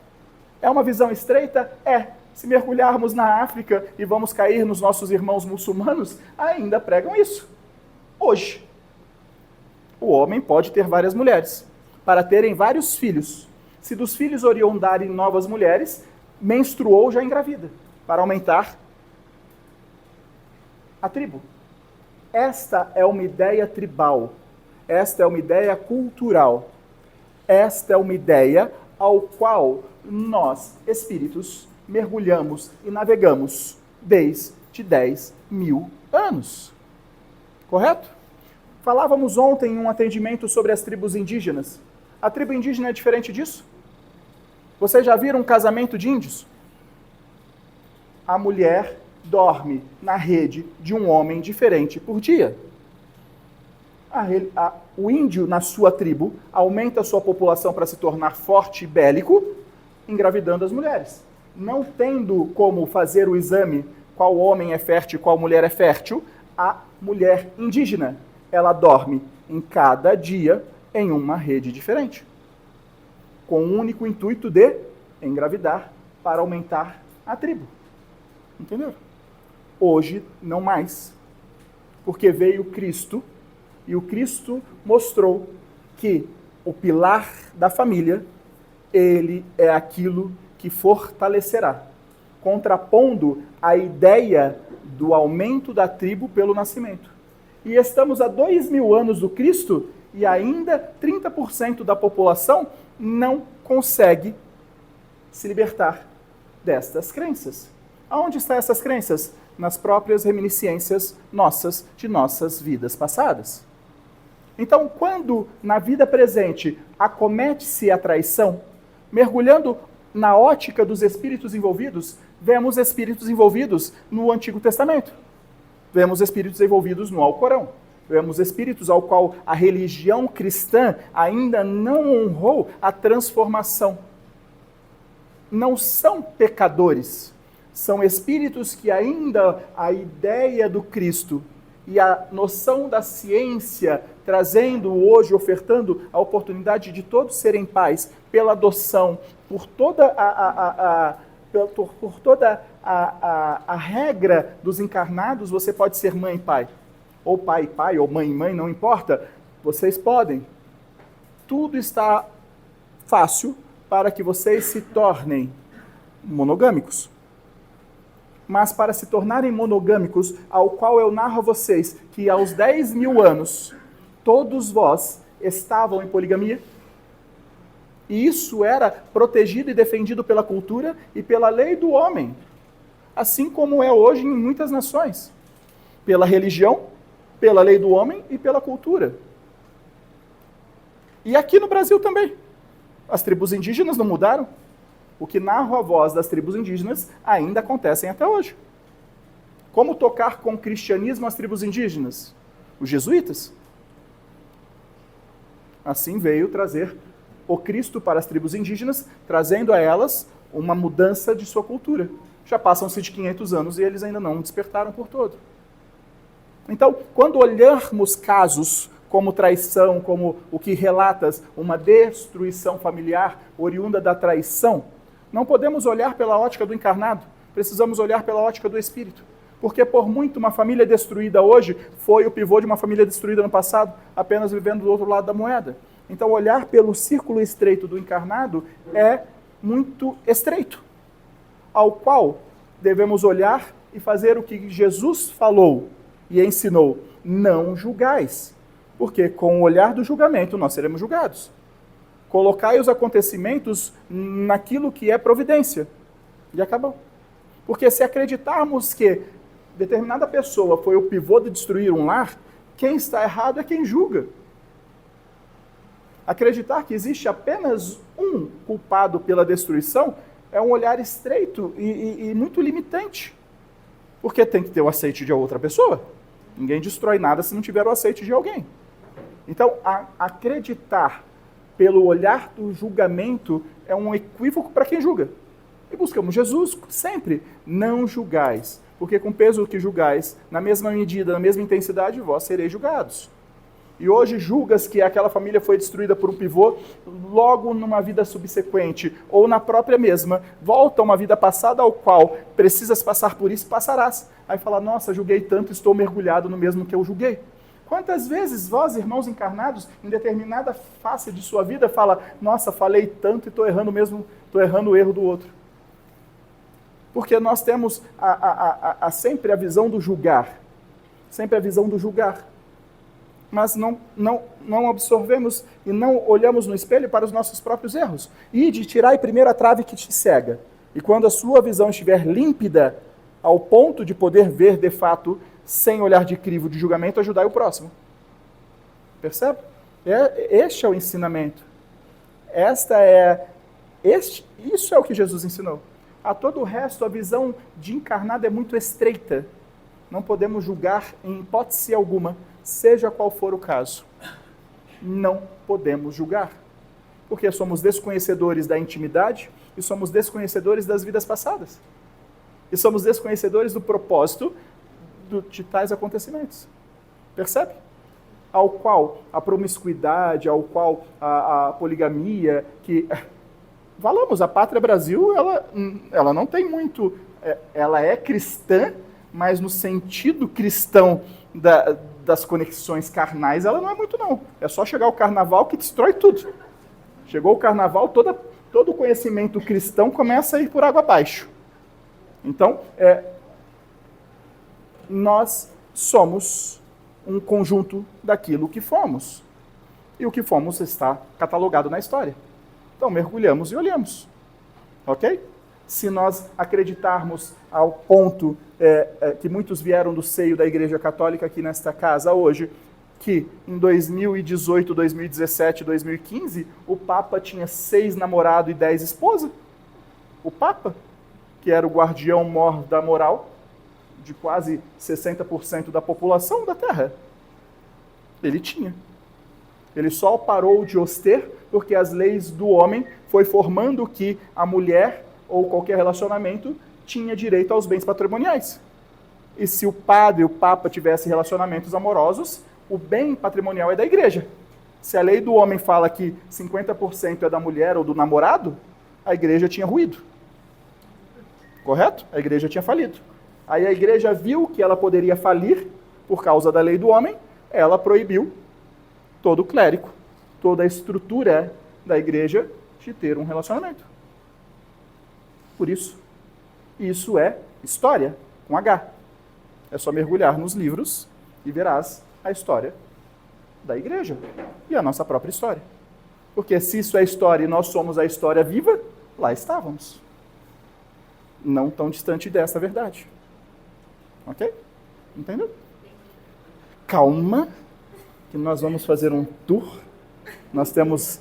É uma visão estreita? Se mergulharmos na África e vamos cair nos nossos irmãos muçulmanos, ainda pregam isso. Hoje. o homem pode ter várias mulheres, para terem vários filhos. Se dos filhos oriundarem novas mulheres, menstruou, já engravida, para aumentar a tribo. Esta é uma ideia tribal, esta é uma ideia cultural, esta é uma ideia ao qual nós, espíritos, mergulhamos e navegamos desde 10.000 anos. Correto? Falávamos ontem em um atendimento sobre as tribos indígenas. A tribo indígena é diferente disso? Vocês já viram um casamento de índios? A mulher dorme na rede de um homem diferente por dia. O índio, na sua tribo, aumenta a sua população para se tornar forte e bélico, engravidando as mulheres. Não tendo como fazer o exame qual homem é fértil e qual mulher é fértil, a mulher indígena, ela dorme em cada dia em uma rede diferente, com o único intuito de engravidar para aumentar a tribo. Entendeu? Hoje, não mais. Porque veio Cristo, e o Cristo mostrou que o pilar da família, ele é aquilo que fortalecerá, contrapondo a ideia do aumento da tribo pelo nascimento. E estamos a 2.000 anos do Cristo, e ainda 30% da população não consegue se libertar destas crenças. Aonde estão essas crenças? Nas próprias reminiscências nossas, de nossas vidas passadas. Então, quando na vida presente acomete-se a traição, mergulhando na ótica dos espíritos envolvidos, vemos espíritos envolvidos no Antigo Testamento. Vemos espíritos envolvidos no Alcorão. Vemos espíritos ao qual a religião cristã ainda não honrou a transformação. Não são pecadores. São espíritos que ainda a ideia do Cristo e a noção da ciência, trazendo hoje, ofertando a oportunidade de todos serem pais, pela adoção, por toda a regra dos encarnados, você pode ser mãe e pai. Ou pai e pai, ou mãe e mãe, não importa. Vocês podem. Tudo está fácil para que vocês se tornem monogâmicos. Mas para se tornarem monogâmicos, ao qual eu narro a vocês que aos 10.000 anos, todos vós estavam em poligamia, e isso era protegido e defendido pela cultura e pela lei do homem, assim como é hoje em muitas nações, pela religião, pela lei do homem e pela cultura. E aqui no Brasil também. As tribos indígenas não mudaram. O que narro a voz das tribos indígenas ainda acontecem até hoje. Como tocar com o cristianismo as tribos indígenas? Os jesuítas. Assim veio trazer o Cristo para as tribos indígenas, trazendo a elas uma mudança de sua cultura. Já passam-se de 500 anos e eles ainda não despertaram por todo. Então, quando olharmos casos como traição, como o que relatas, uma destruição familiar oriunda da traição, não podemos olhar pela ótica do encarnado, precisamos olhar pela ótica do espírito. Porque por muito uma família destruída hoje foi o pivô de uma família destruída no passado, apenas vivendo do outro lado da moeda. Então olhar pelo círculo estreito do encarnado é muito estreito, ao qual devemos olhar e fazer o que Jesus falou e ensinou: não julgais, porque com o olhar do julgamento nós seremos julgados. Colocai os acontecimentos naquilo que é providência. E acabou. Porque se acreditarmos que determinada pessoa foi o pivô de destruir um lar, quem está errado é quem julga. Acreditar que existe apenas um culpado pela destruição é um olhar estreito e muito limitante. Porque tem que ter o aceite de outra pessoa. Ninguém destrói nada se não tiver o aceite de alguém. Então, acreditar pelo olhar do julgamento é um equívoco para quem julga. E buscamos Jesus sempre. Não julgais, porque com peso que julgais, na mesma medida, na mesma intensidade, vós sereis julgados. E hoje julgas que aquela família foi destruída por um pivô, logo numa vida subsequente, ou na própria mesma, volta a uma vida passada ao qual precisas passar por isso, passarás. Aí fala: nossa, julguei tanto, estou mergulhado no mesmo que eu julguei. Quantas vezes vós, irmãos encarnados, em determinada face de sua vida, fala, nossa, falei tanto e estou errando o erro do outro. Porque nós temos sempre a visão do julgar. Sempre a visão do julgar. Mas não absorvemos e não olhamos no espelho para os nossos próprios erros. E de tirar primeiro a trave que te cega. E quando a sua visão estiver límpida, ao ponto de poder ver de fato, sem olhar de crivo de julgamento, ajudar o próximo. Percebe? Este é o ensinamento. Isso é o que Jesus ensinou. A todo o resto, a visão de encarnado é muito estreita. Não podemos julgar em hipótese alguma, seja qual for o caso. Não podemos julgar. Porque somos desconhecedores da intimidade e somos desconhecedores das vidas passadas. E somos desconhecedores do propósito de tais acontecimentos. Percebe? Ao qual a promiscuidade, ao qual a poligamia, que... Falamos, a Pátria Brasil, ela não tem muito... Ela é cristã, mas no sentido cristão das conexões carnais, ela não é muito, não. É só chegar o carnaval que destrói tudo. Chegou o carnaval, todo o conhecimento cristão começa a ir por água abaixo. Então, nós somos um conjunto daquilo que fomos. E o que fomos está catalogado na história. Então, mergulhamos e olhamos. Ok? Se nós acreditarmos ao ponto que muitos vieram do seio da Igreja Católica aqui nesta casa hoje, que em 2018, 2017, 2015, o Papa tinha 6 namorados e 10 esposas. O Papa, que era o guardião mor da moral de quase 60% da população da Terra. Ele tinha. Ele só parou de os ter porque as leis do homem foi formando que a mulher ou qualquer relacionamento tinha direito aos bens patrimoniais. E se o padre, o papa, tivesse relacionamentos amorosos, o bem patrimonial é da igreja. Se a lei do homem fala que 50% é da mulher ou do namorado, a igreja tinha ruído. Correto? A igreja tinha falido. Aí a igreja viu que ela poderia falir por causa da lei do homem, ela proibiu todo o clérigo, toda a estrutura da igreja de ter um relacionamento. Por isso é história, com H. É só mergulhar nos livros e verás a história da igreja e a nossa própria história. Porque se isso é história e nós somos a história viva, lá estávamos. Não tão distante dessa verdade. Ok? Entendeu? Calma, que nós vamos fazer um tour. Nós temos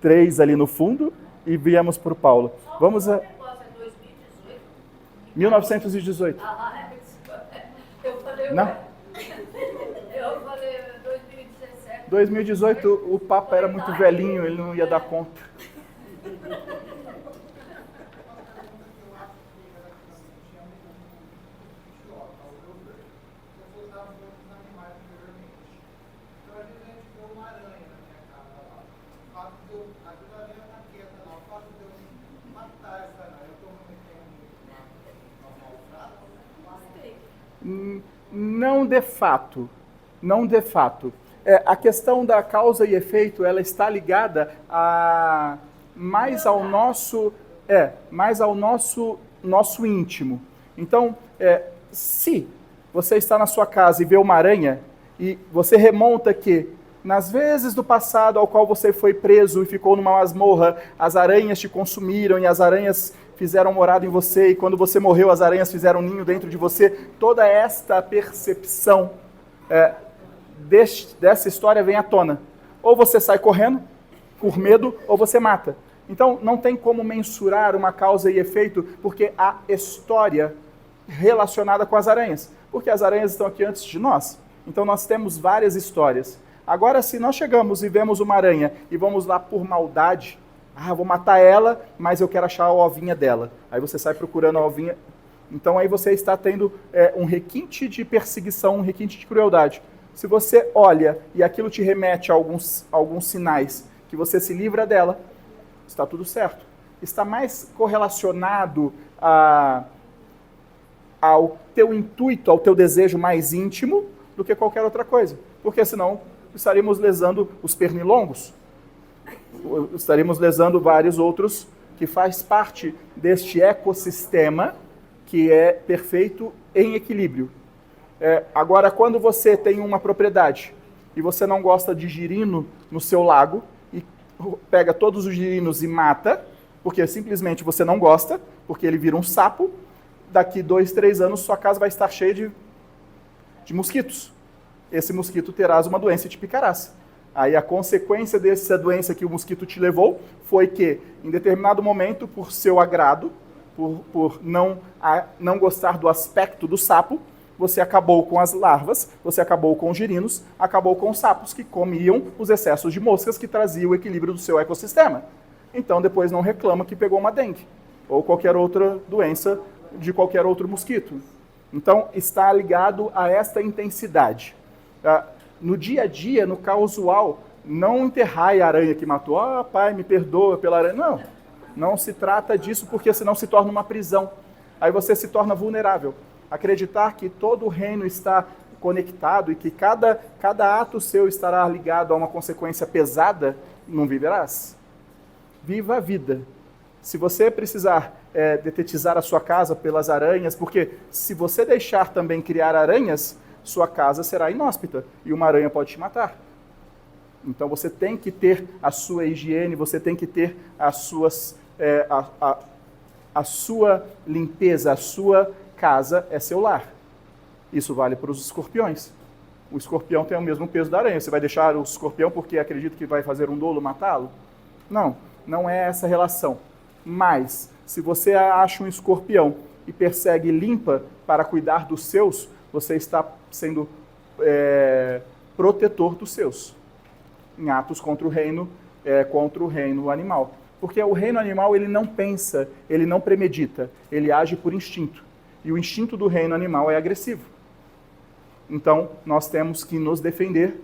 3 ali no fundo e viemos por Paulo. Vamos a... 1918. Eu falei... Não. Eu falei 2017. 2018, o Papa era muito velhinho, ele não ia dar conta. Não de fato. A questão da causa e efeito, ela está ligada mais ao nosso íntimo. Então, se você está na sua casa e vê uma aranha, e você remonta que, nas vezes do passado ao qual você foi preso e ficou numa masmorra, as aranhas te consumiram e as aranhas fizeram morada em você, e quando você morreu, as aranhas fizeram um ninho dentro de você. Toda esta percepção dessa história vem à tona. Ou você sai correndo, por medo, ou você mata. Então, não tem como mensurar uma causa e efeito, porque há história relacionada com as aranhas. Porque as aranhas estão aqui antes de nós. Então, nós temos várias histórias. Agora, se nós chegamos e vemos uma aranha e vamos lá por maldade, vou matar ela, mas eu quero achar a ovinha dela. Aí você sai procurando a ovinha. Então aí você está tendo um requinte de perseguição, um requinte de crueldade. Se você olha e aquilo te remete a alguns sinais que você se livra dela, está tudo certo. Está mais correlacionado ao teu intuito, ao teu desejo mais íntimo, do que qualquer outra coisa. porque senão estaríamos lesando os pernilongos, estaríamos lesando vários outros que faz parte deste ecossistema que é perfeito em equilíbrio. Agora, quando você tem uma propriedade e você não gosta de girino no seu lago e pega todos os girinos e mata, porque simplesmente você não gosta, porque ele vira um sapo, daqui 2, 3 anos sua casa vai estar cheia de mosquitos. Esse mosquito terás uma doença e te picarás. Aí a consequência dessa doença que o mosquito te levou foi que, em determinado momento, por seu agrado, por não gostar do aspecto do sapo, você acabou com as larvas, você acabou com os girinos, acabou com os sapos que comiam os excessos de moscas que traziam o equilíbrio do seu ecossistema. Então depois não reclama que pegou uma dengue ou qualquer outra doença de qualquer outro mosquito. Então está ligado a esta intensidade. No dia a dia, no casual, não enterrai a aranha que matou. Ah, pai, me perdoa pela aranha. Não se trata disso, porque senão se torna uma prisão. Aí você se torna vulnerável. Acreditar que todo o reino está conectado e que cada ato seu estará ligado a uma consequência pesada, não viverás. Viva a vida. Se você precisar detetizar a sua casa pelas aranhas, porque se você deixar também criar aranhas, sua casa será inóspita e uma aranha pode te matar. Então você tem que ter a sua higiene, você tem que ter as suas, a sua limpeza, a sua casa é seu lar. Isso vale para os escorpiões. O escorpião tem o mesmo peso da aranha. Você vai deixar o escorpião porque acredita que vai fazer um dolo matá-lo? Não, não é essa relação. Mas, se você acha um escorpião e persegue e limpa para cuidar dos seus, você está sendo protetor dos seus, em atos contra o reino animal. Porque o reino animal ele não pensa, ele não premedita, ele age por instinto. E o instinto do reino animal é agressivo. Então, nós temos que nos defender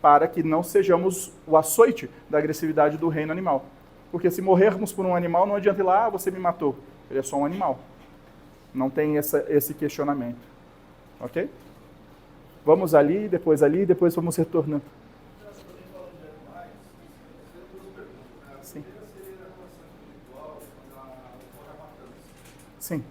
para que não sejamos o açoite da agressividade do reino animal. Porque se morrermos por um animal, não adianta ir lá, você me matou. Ele é só um animal. Não tem esse questionamento. Ok? Vamos ali, depois vamos retornando. Sim. Sim.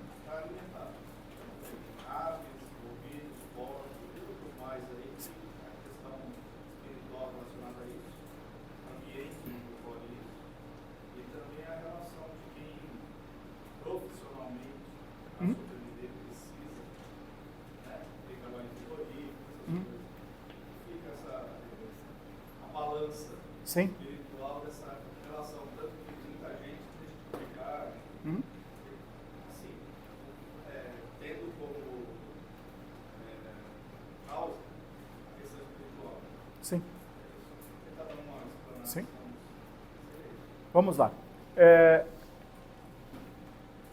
Sim. Espiritual dessa relação, tanto que muita gente deixa de publicar, assim, tendo como causa a questão espiritual. Sim. Tentar dar uma explanação. Sim. Vamos lá.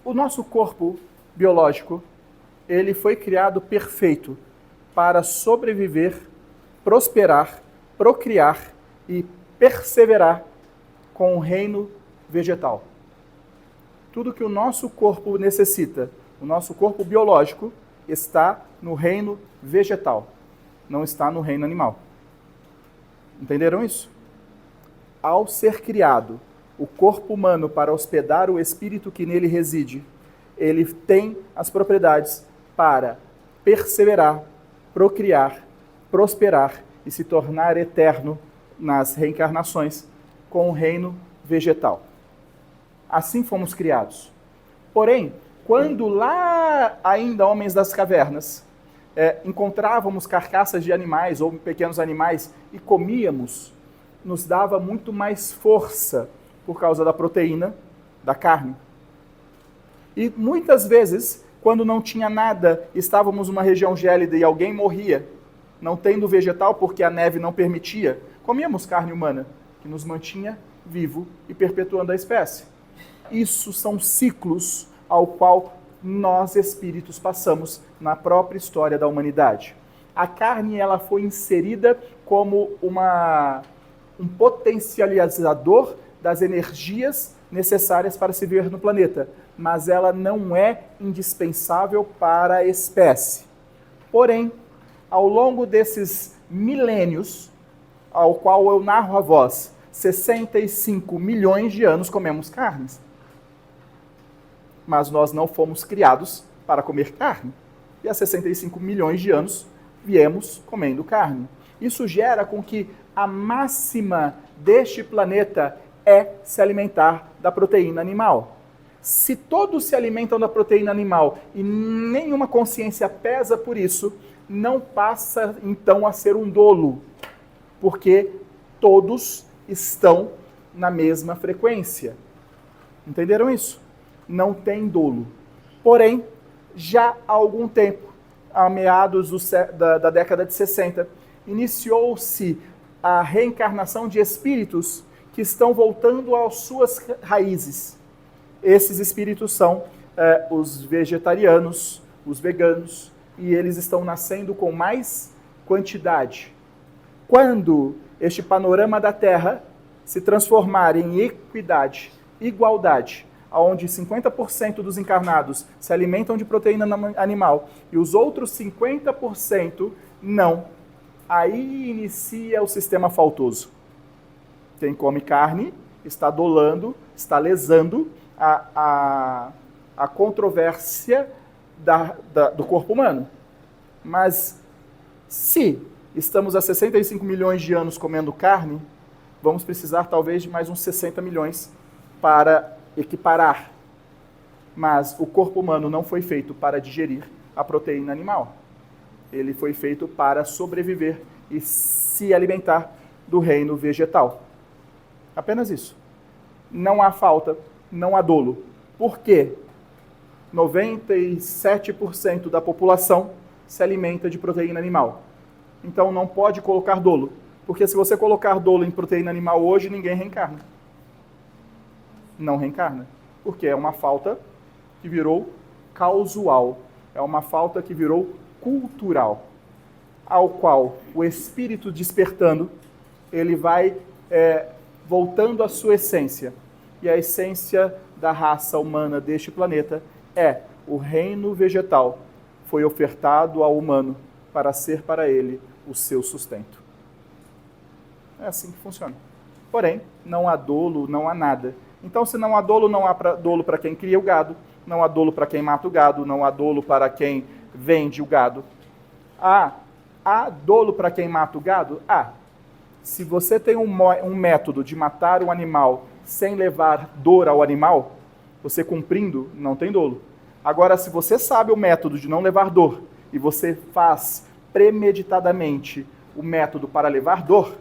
O nosso corpo biológico, ele foi criado perfeito para sobreviver, prosperar, procriar e perseverar com o reino vegetal. Tudo que o nosso corpo necessita, o nosso corpo biológico, está no reino vegetal, não está no reino animal. Entenderam isso? Ao ser criado o corpo humano para hospedar o espírito que nele reside, ele tem as propriedades para perseverar, procriar, prosperar e se tornar eterno nas reencarnações com o reino vegetal. Assim fomos criados. Porém, quando lá ainda homens das cavernas encontrávamos carcaças de animais ou pequenos animais e comíamos, nos dava muito mais força por causa da proteína da carne. E muitas vezes, quando não tinha nada, estávamos numa região gélida e alguém morria, não tendo vegetal porque a neve não permitia, comíamos carne humana, que nos mantinha vivo e perpetuando a espécie. Isso são ciclos ao qual nós, espíritos, passamos na própria história da humanidade. A carne ela foi inserida como um potencializador das energias necessárias para se viver no planeta, mas ela não é indispensável para a espécie. Porém, ao longo desses milênios, ao qual eu narro a vós, 65 milhões de anos comemos carnes. Mas nós não fomos criados para comer carne. E há 65 milhões de anos viemos comendo carne. Isso gera com que a máxima deste planeta é se alimentar da proteína animal. Se todos se alimentam da proteína animal e nenhuma consciência pesa por isso, não passa então a ser um dolo, porque todos estão na mesma frequência. Entenderam isso? Não tem dolo. Porém, já há algum tempo, a meados da década de 60, iniciou-se a reencarnação de espíritos que estão voltando às suas raízes. Esses espíritos são os vegetarianos, os veganos, e eles estão nascendo com mais quantidade. Quando este panorama da Terra se transformar em equidade, igualdade, onde 50% dos encarnados se alimentam de proteína animal e os outros 50% não, aí inicia o sistema faltoso. Quem come carne está dolando, está lesando a controvérsia do corpo humano. Mas se estamos há 65 milhões de anos comendo carne, vamos precisar talvez de mais uns 60 milhões para equiparar. Mas o corpo humano não foi feito para digerir a proteína animal. Ele foi feito para sobreviver e se alimentar do reino vegetal. Apenas isso. Não há falta, não há dolo. Por quê? 97% da população se alimenta de proteína animal. Então não pode colocar dolo. Porque se você colocar dolo em proteína animal hoje, ninguém reencarna. Não reencarna. Porque é uma falta que virou causal. É uma falta que virou cultural. Ao qual o espírito despertando, ele vai voltando à sua essência. E a essência da raça humana deste planeta é o reino vegetal. Foi ofertado ao humano para ser para ele o seu sustento. É assim que funciona. Porém, não há dolo, não há nada. Então, se não há dolo, não há dolo para quem cria o gado, não há dolo para quem mata o gado, não há dolo para quem vende o gado. Há dolo para quem mata o gado? Se você tem um método de matar um animal sem levar dor ao animal, você cumprindo, não tem dolo. Agora, se você sabe o método de não levar dor e você faz premeditadamente o método para levar dor,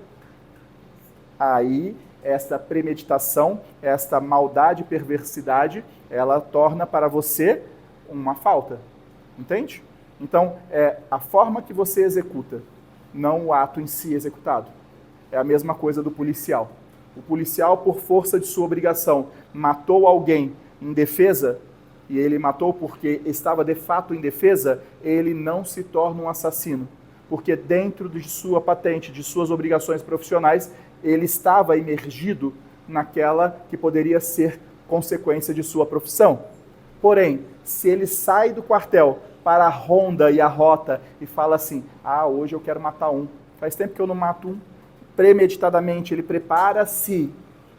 aí esta premeditação, esta maldade e perversidade, ela torna para você uma falta. Entende? Então, é a forma que você executa, não o ato em si executado. É a mesma coisa do policial. O policial, por força de sua obrigação, matou alguém em defesa, e ele matou porque estava de fato em defesa, ele não se torna um assassino. Porque dentro de sua patente, de suas obrigações profissionais, ele estava imergido naquela que poderia ser consequência de sua profissão. Porém, se ele sai do quartel para a ronda e a rota e fala assim, hoje eu quero matar um, faz tempo que eu não mato um, premeditadamente ele prepara-se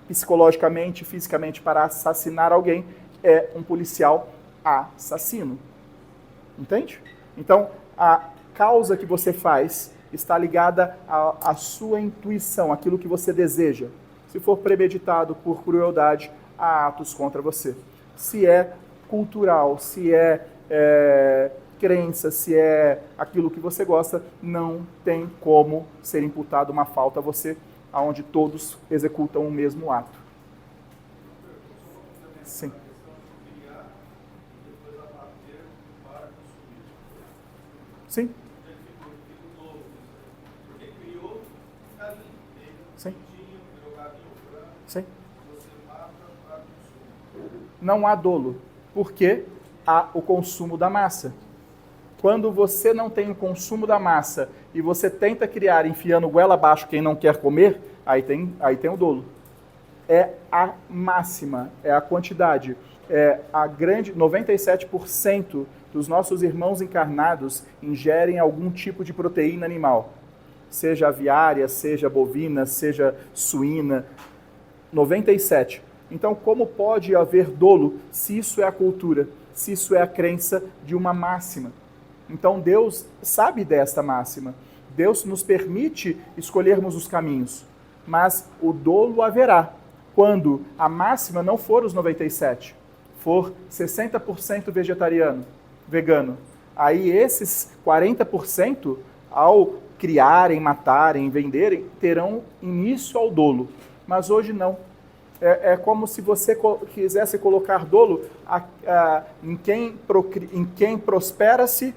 psicologicamente, fisicamente para assassinar alguém, é um policial assassino. Entende? Então, a causa que você faz está ligada à sua intuição, aquilo que você deseja. Se for premeditado por crueldade, há atos contra você. Se é cultural, se é crença, se é aquilo que você gosta, não tem como ser imputado uma falta a você, onde todos executam o mesmo ato. Sim. Sim. Sim. Sim. Não há dolo, porque há o consumo da massa. Quando você não tem o consumo da massa e você tenta criar enfiando goela abaixo quem não quer comer, aí tem o dolo. É a máxima, é a quantidade. A grande 97% dos nossos irmãos encarnados ingerem algum tipo de proteína animal. seja aviária, seja bovina, seja suína, 97. Então, como pode haver dolo se isso é a cultura, se isso é a crença de uma máxima? Então, Deus sabe desta máxima. Deus nos permite escolhermos os caminhos, mas o dolo haverá quando a máxima não for os 97, for 60% vegetariano, vegano. Aí esses 40%, ao criarem, matarem, venderem, terão início ao dolo. Mas hoje não. É como se você quisesse colocar dolo em quem prospera-se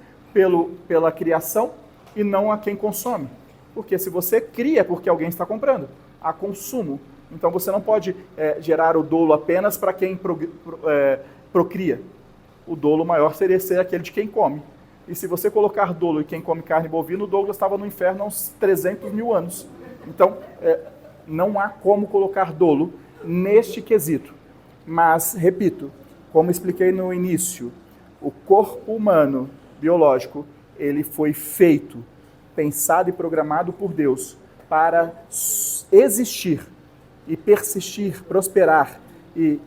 pela criação e não a quem consome. Porque se você cria, é porque alguém está comprando. Há consumo. Então você não pode gerar o dolo apenas para quem procria. O dolo maior seria ser aquele de quem come. E se você colocar dolo em quem come carne bovina, o Douglas estava no inferno há uns 300 mil anos. Então, não há como colocar dolo neste quesito. Mas, repito, como expliquei no início, o corpo humano, biológico, ele foi feito, pensado e programado por Deus para existir e persistir, prosperar e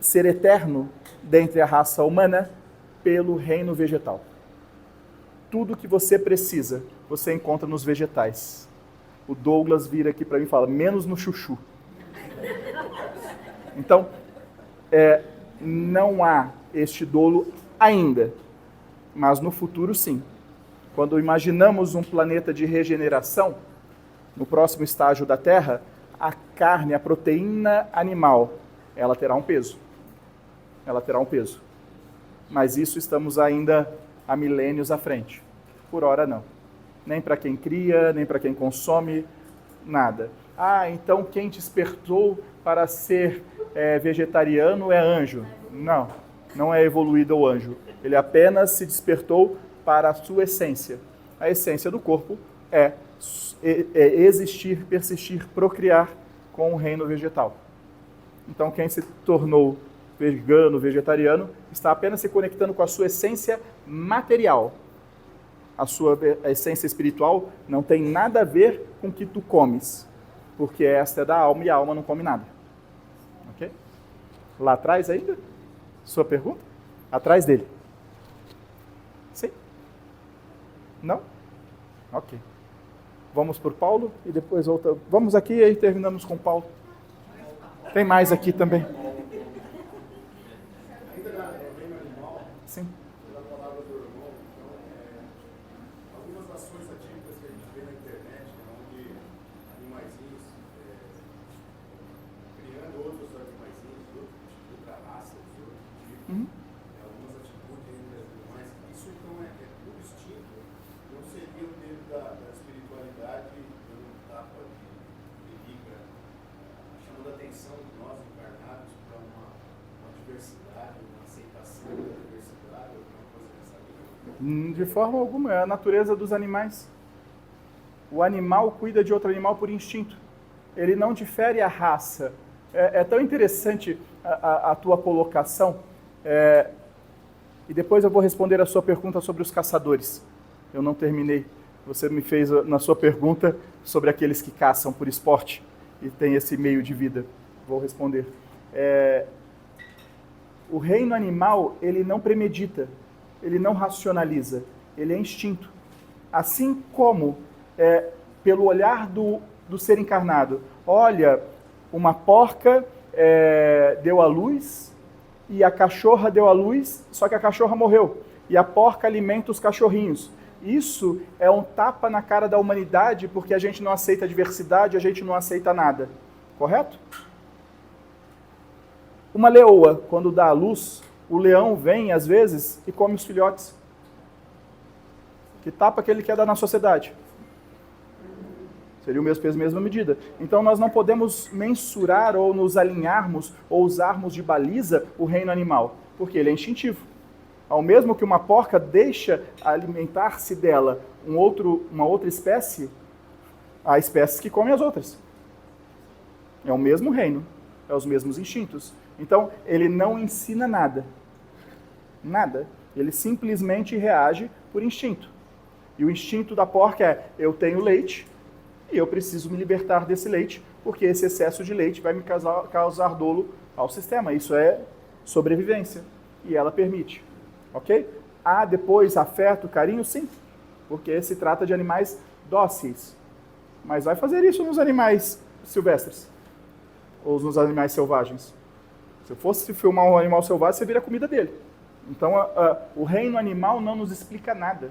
ser eterno dentre a raça humana pelo reino vegetal. Tudo que você precisa, você encontra nos vegetais. O Douglas vira aqui para mim e fala, menos no chuchu. Então, não há este dolo ainda, mas no futuro sim. Quando imaginamos um planeta de regeneração, no próximo estágio da Terra, a carne, a proteína animal, ela terá um peso. Ela terá um peso. Mas isso estamos ainda há milênios à frente. Por hora não. Nem para quem cria, nem para quem consome, nada. Ah, então quem despertou para ser vegetariano é anjo. Não, não é evoluído o anjo. Ele apenas se despertou para a sua essência. A essência do corpo é existir, persistir, procriar com o reino vegetal. Então quem se tornou vegano, vegetariano, está apenas se conectando com a sua essência material. A sua essência espiritual não tem nada a ver com o que tu comes, porque esta é da alma e a alma não come nada. Ok? Lá atrás ainda? Sua pergunta? Atrás dele. Sim? Não? Ok. Vamos por Paulo e depois volta. Vamos aqui e aí terminamos com Paulo. Tem mais aqui também. Sim. Pela palavra do irmão, então, algumas ações atípicas que a gente vê na internet, onde animaizinhos criando outros animaizinhos, outra raça, de outro tipo, algumas atitudes entre as animais, isso então é puro instinto, não seria o dentro da espiritualidade dando um tapa de liga, chamando a atenção de nós encarnados para uma diversidade, uma aceitação da diversidade. De forma alguma, é a natureza dos animais. O animal cuida de outro animal por instinto. Ele não difere a raça. É tão interessante a tua colocação. E depois eu vou responder a sua pergunta sobre os caçadores. Eu não terminei. Você me fez na sua pergunta sobre aqueles que caçam por esporte e têm esse meio de vida. Vou responder. O reino animal, ele não premedita. Ele não racionaliza, ele é instinto. Assim como, pelo olhar do ser encarnado, olha, uma porca deu à luz e a cachorra deu à luz, só que a cachorra morreu. E a porca alimenta os cachorrinhos. Isso é um tapa na cara da humanidade porque a gente não aceita a diversidade, a gente não aceita nada. Correto? Uma leoa, quando dá à luz, o leão vem, às vezes, e come os filhotes. Que tapa que ele quer dar na sociedade. Seria o mesmo peso, mesma medida. Então nós não podemos mensurar ou nos alinharmos ou usarmos de baliza o reino animal, porque ele é instintivo. Ao mesmo que uma porca deixa alimentar-se dela uma outra espécie, há espécies que comem as outras. É o mesmo reino, é os mesmos instintos. Então, ele não ensina nada. Nada. Ele simplesmente reage por instinto. E o instinto da porca é, eu tenho leite e eu preciso me libertar desse leite, porque esse excesso de leite vai me causar dolo ao sistema. Isso é sobrevivência. E ela permite. Ok? Há depois afeto, carinho? Sim. Porque se trata de animais dóceis. Mas vai fazer isso nos animais silvestres. Ou nos animais selvagens. Se eu fosse filmar um animal selvagem, você vira a comida dele. Então, o reino animal não nos explica nada.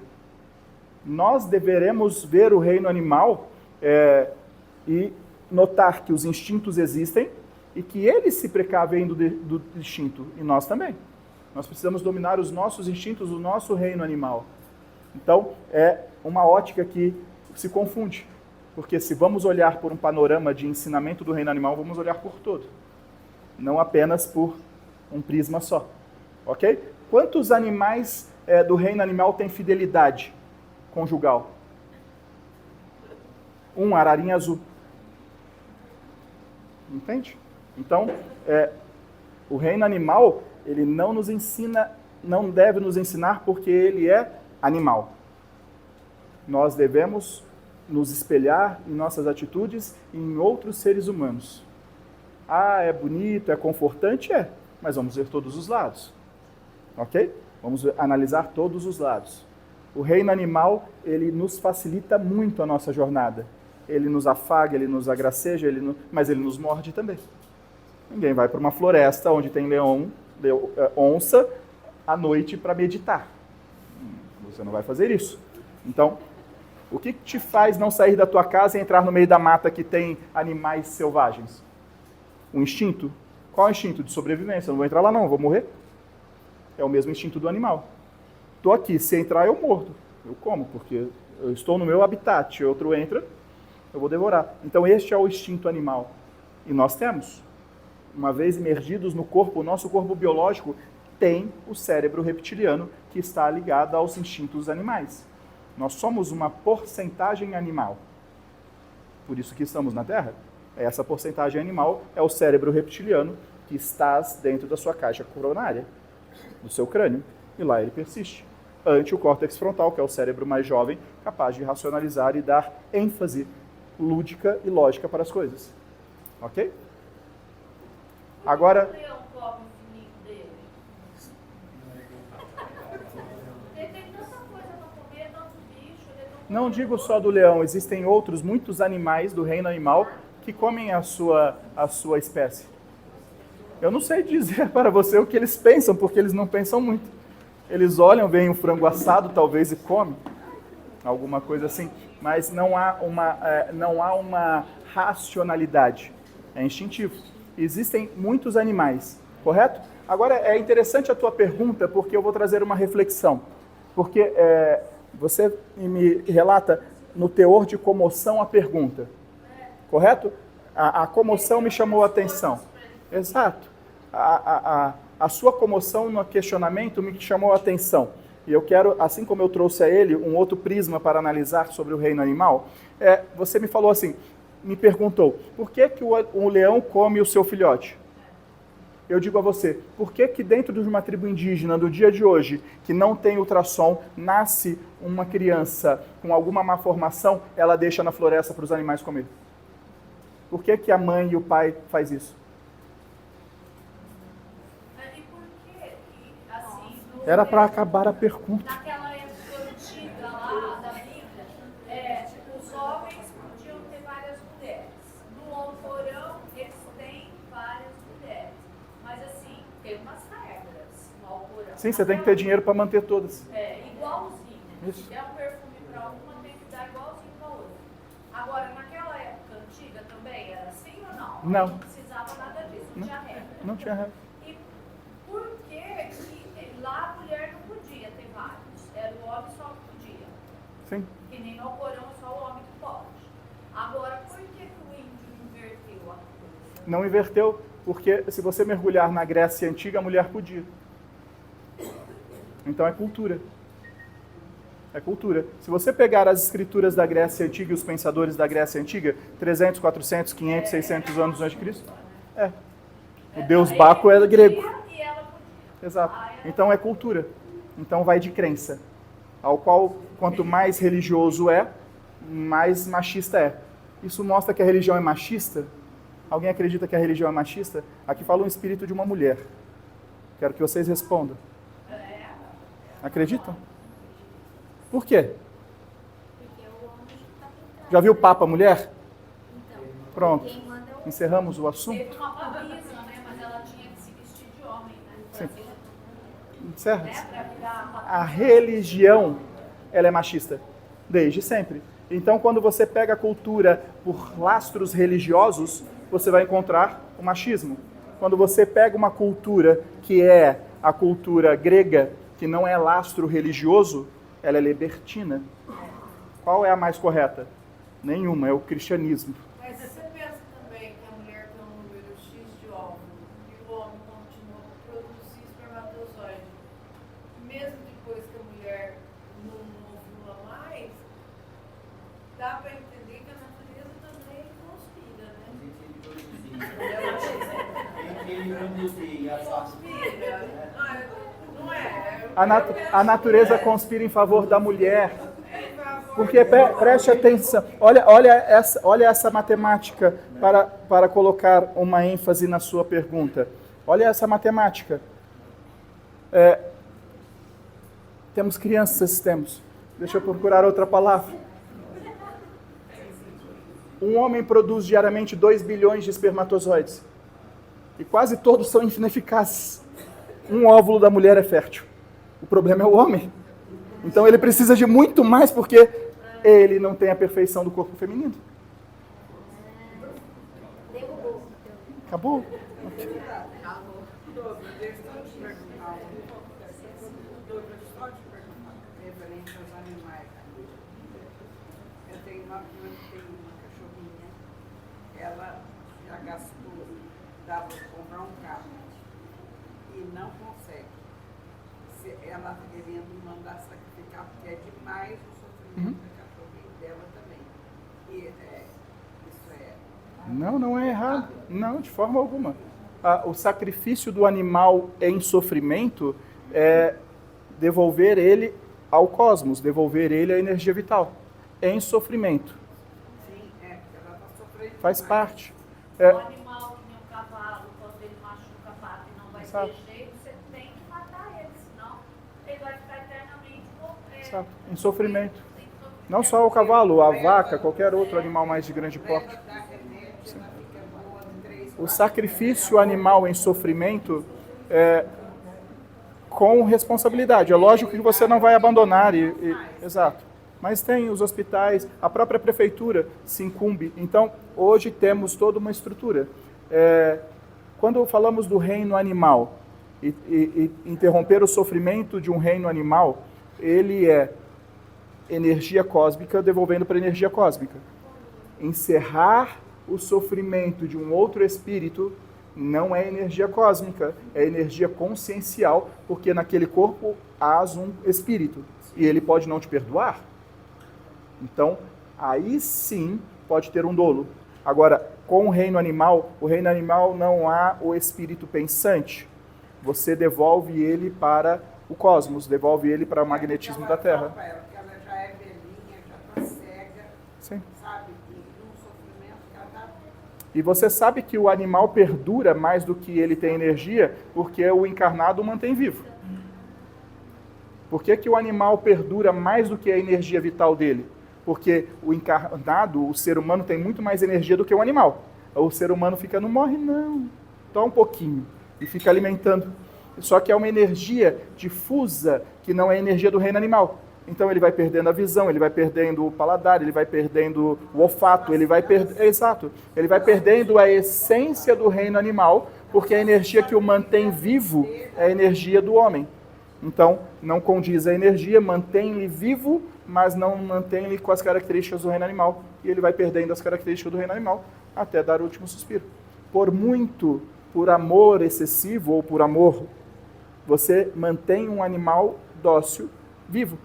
Nós deveremos ver o reino animal e notar que os instintos existem e que eles se precavem do instinto, e nós também. Nós precisamos dominar os nossos instintos, o nosso reino animal. Então, é uma ótica que se confunde. Porque se vamos olhar por um panorama de ensinamento do reino animal, vamos olhar por todo. Não apenas por um prisma só. Ok? Quantos animais do reino animal têm fidelidade conjugal? Ararinha azul. Entende? Então, o reino animal, ele não nos ensina, não deve nos ensinar porque ele é animal. Nós devemos nos espelhar em nossas atitudes e em outros seres humanos. É bonito, é confortante? Mas vamos ver todos os lados. Ok? Vamos analisar todos os lados. O reino animal, ele nos facilita muito a nossa jornada. Ele nos afaga, ele nos agraceja, mas ele nos morde também. Ninguém vai para uma floresta onde tem onça, à noite para meditar. Você não vai fazer isso. Então, o que te faz não sair da tua casa e entrar no meio da mata que tem animais selvagens? O instinto. Qual é o instinto? De sobrevivência. Eu não vou entrar lá não, eu vou morrer. É o mesmo instinto do animal. Estou aqui, se entrar eu mordo. Eu como, porque eu estou no meu habitat. Outro entra, eu vou devorar. Então este é o instinto animal. E nós temos. Uma vez imergidos no corpo, o nosso corpo biológico tem o cérebro reptiliano que está ligado aos instintos animais. Nós somos uma porcentagem animal. Por isso que estamos na Terra. Essa porcentagem animal é o cérebro reptiliano que está dentro da sua caixa coronária, do seu crânio, e lá ele persiste. Ante o córtex frontal, que é o cérebro mais jovem, capaz de racionalizar e dar ênfase lúdica e lógica para as coisas. Ok? Agora... Por que o leão come o filhinho dele? Ele tem tanta coisa para comer, tanto bicho... Não digo só do leão, existem muitos animais do reino animal que comem a sua espécie. Eu não sei dizer para você o que eles pensam, porque eles não pensam muito. Eles olham, veem um frango assado, talvez, e comem. Alguma coisa assim. Mas não há uma racionalidade. É instintivo. Existem muitos animais, correto? Agora, é interessante a tua pergunta, porque eu vou trazer uma reflexão. Porque você me relata no teor de comoção a pergunta. Correto? A comoção me chamou a atenção. Exato. A sua comoção no questionamento me chamou a atenção. E eu quero, assim como eu trouxe a ele um outro prisma para analisar sobre o reino animal, você me falou assim, me perguntou, por que o leão come o seu filhote? Eu digo a você, por que dentro de uma tribo indígena, no dia de hoje, que não tem ultrassom, nasce uma criança com alguma má formação, ela deixa na floresta para os animais comer? Por que a mãe e o pai faz isso? E por que, assim... Era para acabar a pergunta. Naquela época antiga lá da Bíblia, os homens podiam ter várias mulheres. No Alcorão, eles têm várias mulheres. Mas assim, tem umas regras no Alcorão. Sim, você tem que ter dinheiro para manter todas. Igualzinho. Isso. Se der um perfume para uma, tem que dar igualzinho para outra. Agora, naquela época antiga também era assim ou não? Não. Não precisava nada disso, não tinha regra. Não tinha regra. E por que lá a mulher não podia ter vários? Era o homem só que podia. Sim. Que nem no Alcorão é só o homem que pode. Agora, por que o índio inverteu a coisa? Não inverteu, porque se você mergulhar na Grécia Antiga, a mulher podia. Então é cultura. É cultura. Se você pegar as escrituras da Grécia Antiga e os pensadores da Grécia Antiga, 300, 400, 500, 600 anos antes de Cristo, o deus Baco era grego. E ela podia. Exato. Então é cultura. Então vai de crença. ao qual, quanto mais religioso é, mais machista é. Isso mostra que a religião é machista? Alguém acredita que a religião é machista? Aqui fala um espírito de uma mulher. Quero que vocês respondam. Acreditam? Por quê? Porque o homem está por trás. Já viu o Papa mulher? Então, Pronto. quem manda é o Encerramos o assunto? Teve uma babisa, né? Mas ela tinha que se vestir de homem, né? Sim. Pra Encerra. virar A religião, ela é machista, desde sempre. Então, quando você pega a cultura por lastros religiosos, você vai encontrar o machismo. Quando você pega uma cultura que é a cultura grega, que não é lastro religioso, ela é libertina. Qual é a mais correta? Nenhuma, é o cristianismo. Mas você pensa também que a mulher tem um número X de óvulos e o homem continua a produzir espermatozoide, mesmo depois que a mulher não ovula mais, dá para entender que a natureza também conspira, né? Tem que produzir a Conspira. Não é? A natureza conspira em favor da mulher. Porque, preste atenção, olha essa matemática para colocar uma ênfase na sua pergunta. Olha essa matemática. Temos crianças, temos. Deixa eu procurar outra palavra. Um homem produz diariamente 2 bilhões de espermatozoides. E quase todos são ineficazes. Um óvulo da mulher é fértil. O problema é o homem. Então ele precisa de muito mais porque ele não tem a perfeição do corpo feminino. derrubou. Acabou? Referente aos animais. Eu tenho uma cachorrinha, ela já gastou, dava para comprar um carro e não consegue. Ela querendo mandar sacrificar, porque é demais o sofrimento da cachorrinha dela também. E isso é. Não, não é errado. Não, de forma alguma. O sacrifício do animal em sofrimento é devolver ele ao cosmos, devolver ele à energia vital. Em sofrimento. Sim, porque ela está sofrendo. Faz demais. parte. O animal, que nem o cavalo, quando ele machuca a pata e não vai Exato. ter jeito, você tem que matar ele, senão ele vai ficar eternamente Exato. Em sofrimento. sem sofrimento. Não só o cavalo, a vaca, qualquer outro animal mais de grande Para ela porte. dar remédio, ela fica boa 3, O sacrifício animal em sofrimento é com responsabilidade. É lógico que você não vai abandonar. Exato. Mas tem os hospitais, a própria prefeitura se incumbe. Então, hoje temos toda uma estrutura. Quando falamos do reino animal, e interromper o sofrimento de um reino animal, ele é energia cósmica devolvendo para energia cósmica. Encerrar o sofrimento de um outro espírito não é energia cósmica, é energia consciencial, porque naquele corpo há um espírito e ele pode não te perdoar. Então, aí sim pode ter um dolo. Agora, com o reino animal não há o espírito pensante. Você devolve ele para o cosmos, devolve ele para o magnetismo da Terra. Porque ela já é velhinha, já está cega, Sim. sabe? E um sofrimento que ela está. E você sabe que o animal perdura mais do que ele tem energia, porque o encarnado o mantém vivo. Por que o animal perdura mais do que a energia vital dele? Porque o encarnado, o ser humano, tem muito mais energia do que o animal. O ser humano fica, não morre não, só um pouquinho, e fica alimentando. Só que é uma energia difusa, que não é energia do reino animal. Então ele vai perdendo a visão, ele vai perdendo o paladar, ele vai perdendo o olfato, ele vai perdendo a essência do reino animal, porque a energia que o mantém vivo é a energia do homem. Então, não condiz a energia, mantém-lhe vivo, mas não mantém-lhe com as características do reino animal. E ele vai perdendo as características do reino animal até dar o último suspiro. Por amor excessivo ou por amor, você mantém um animal dócil vivo.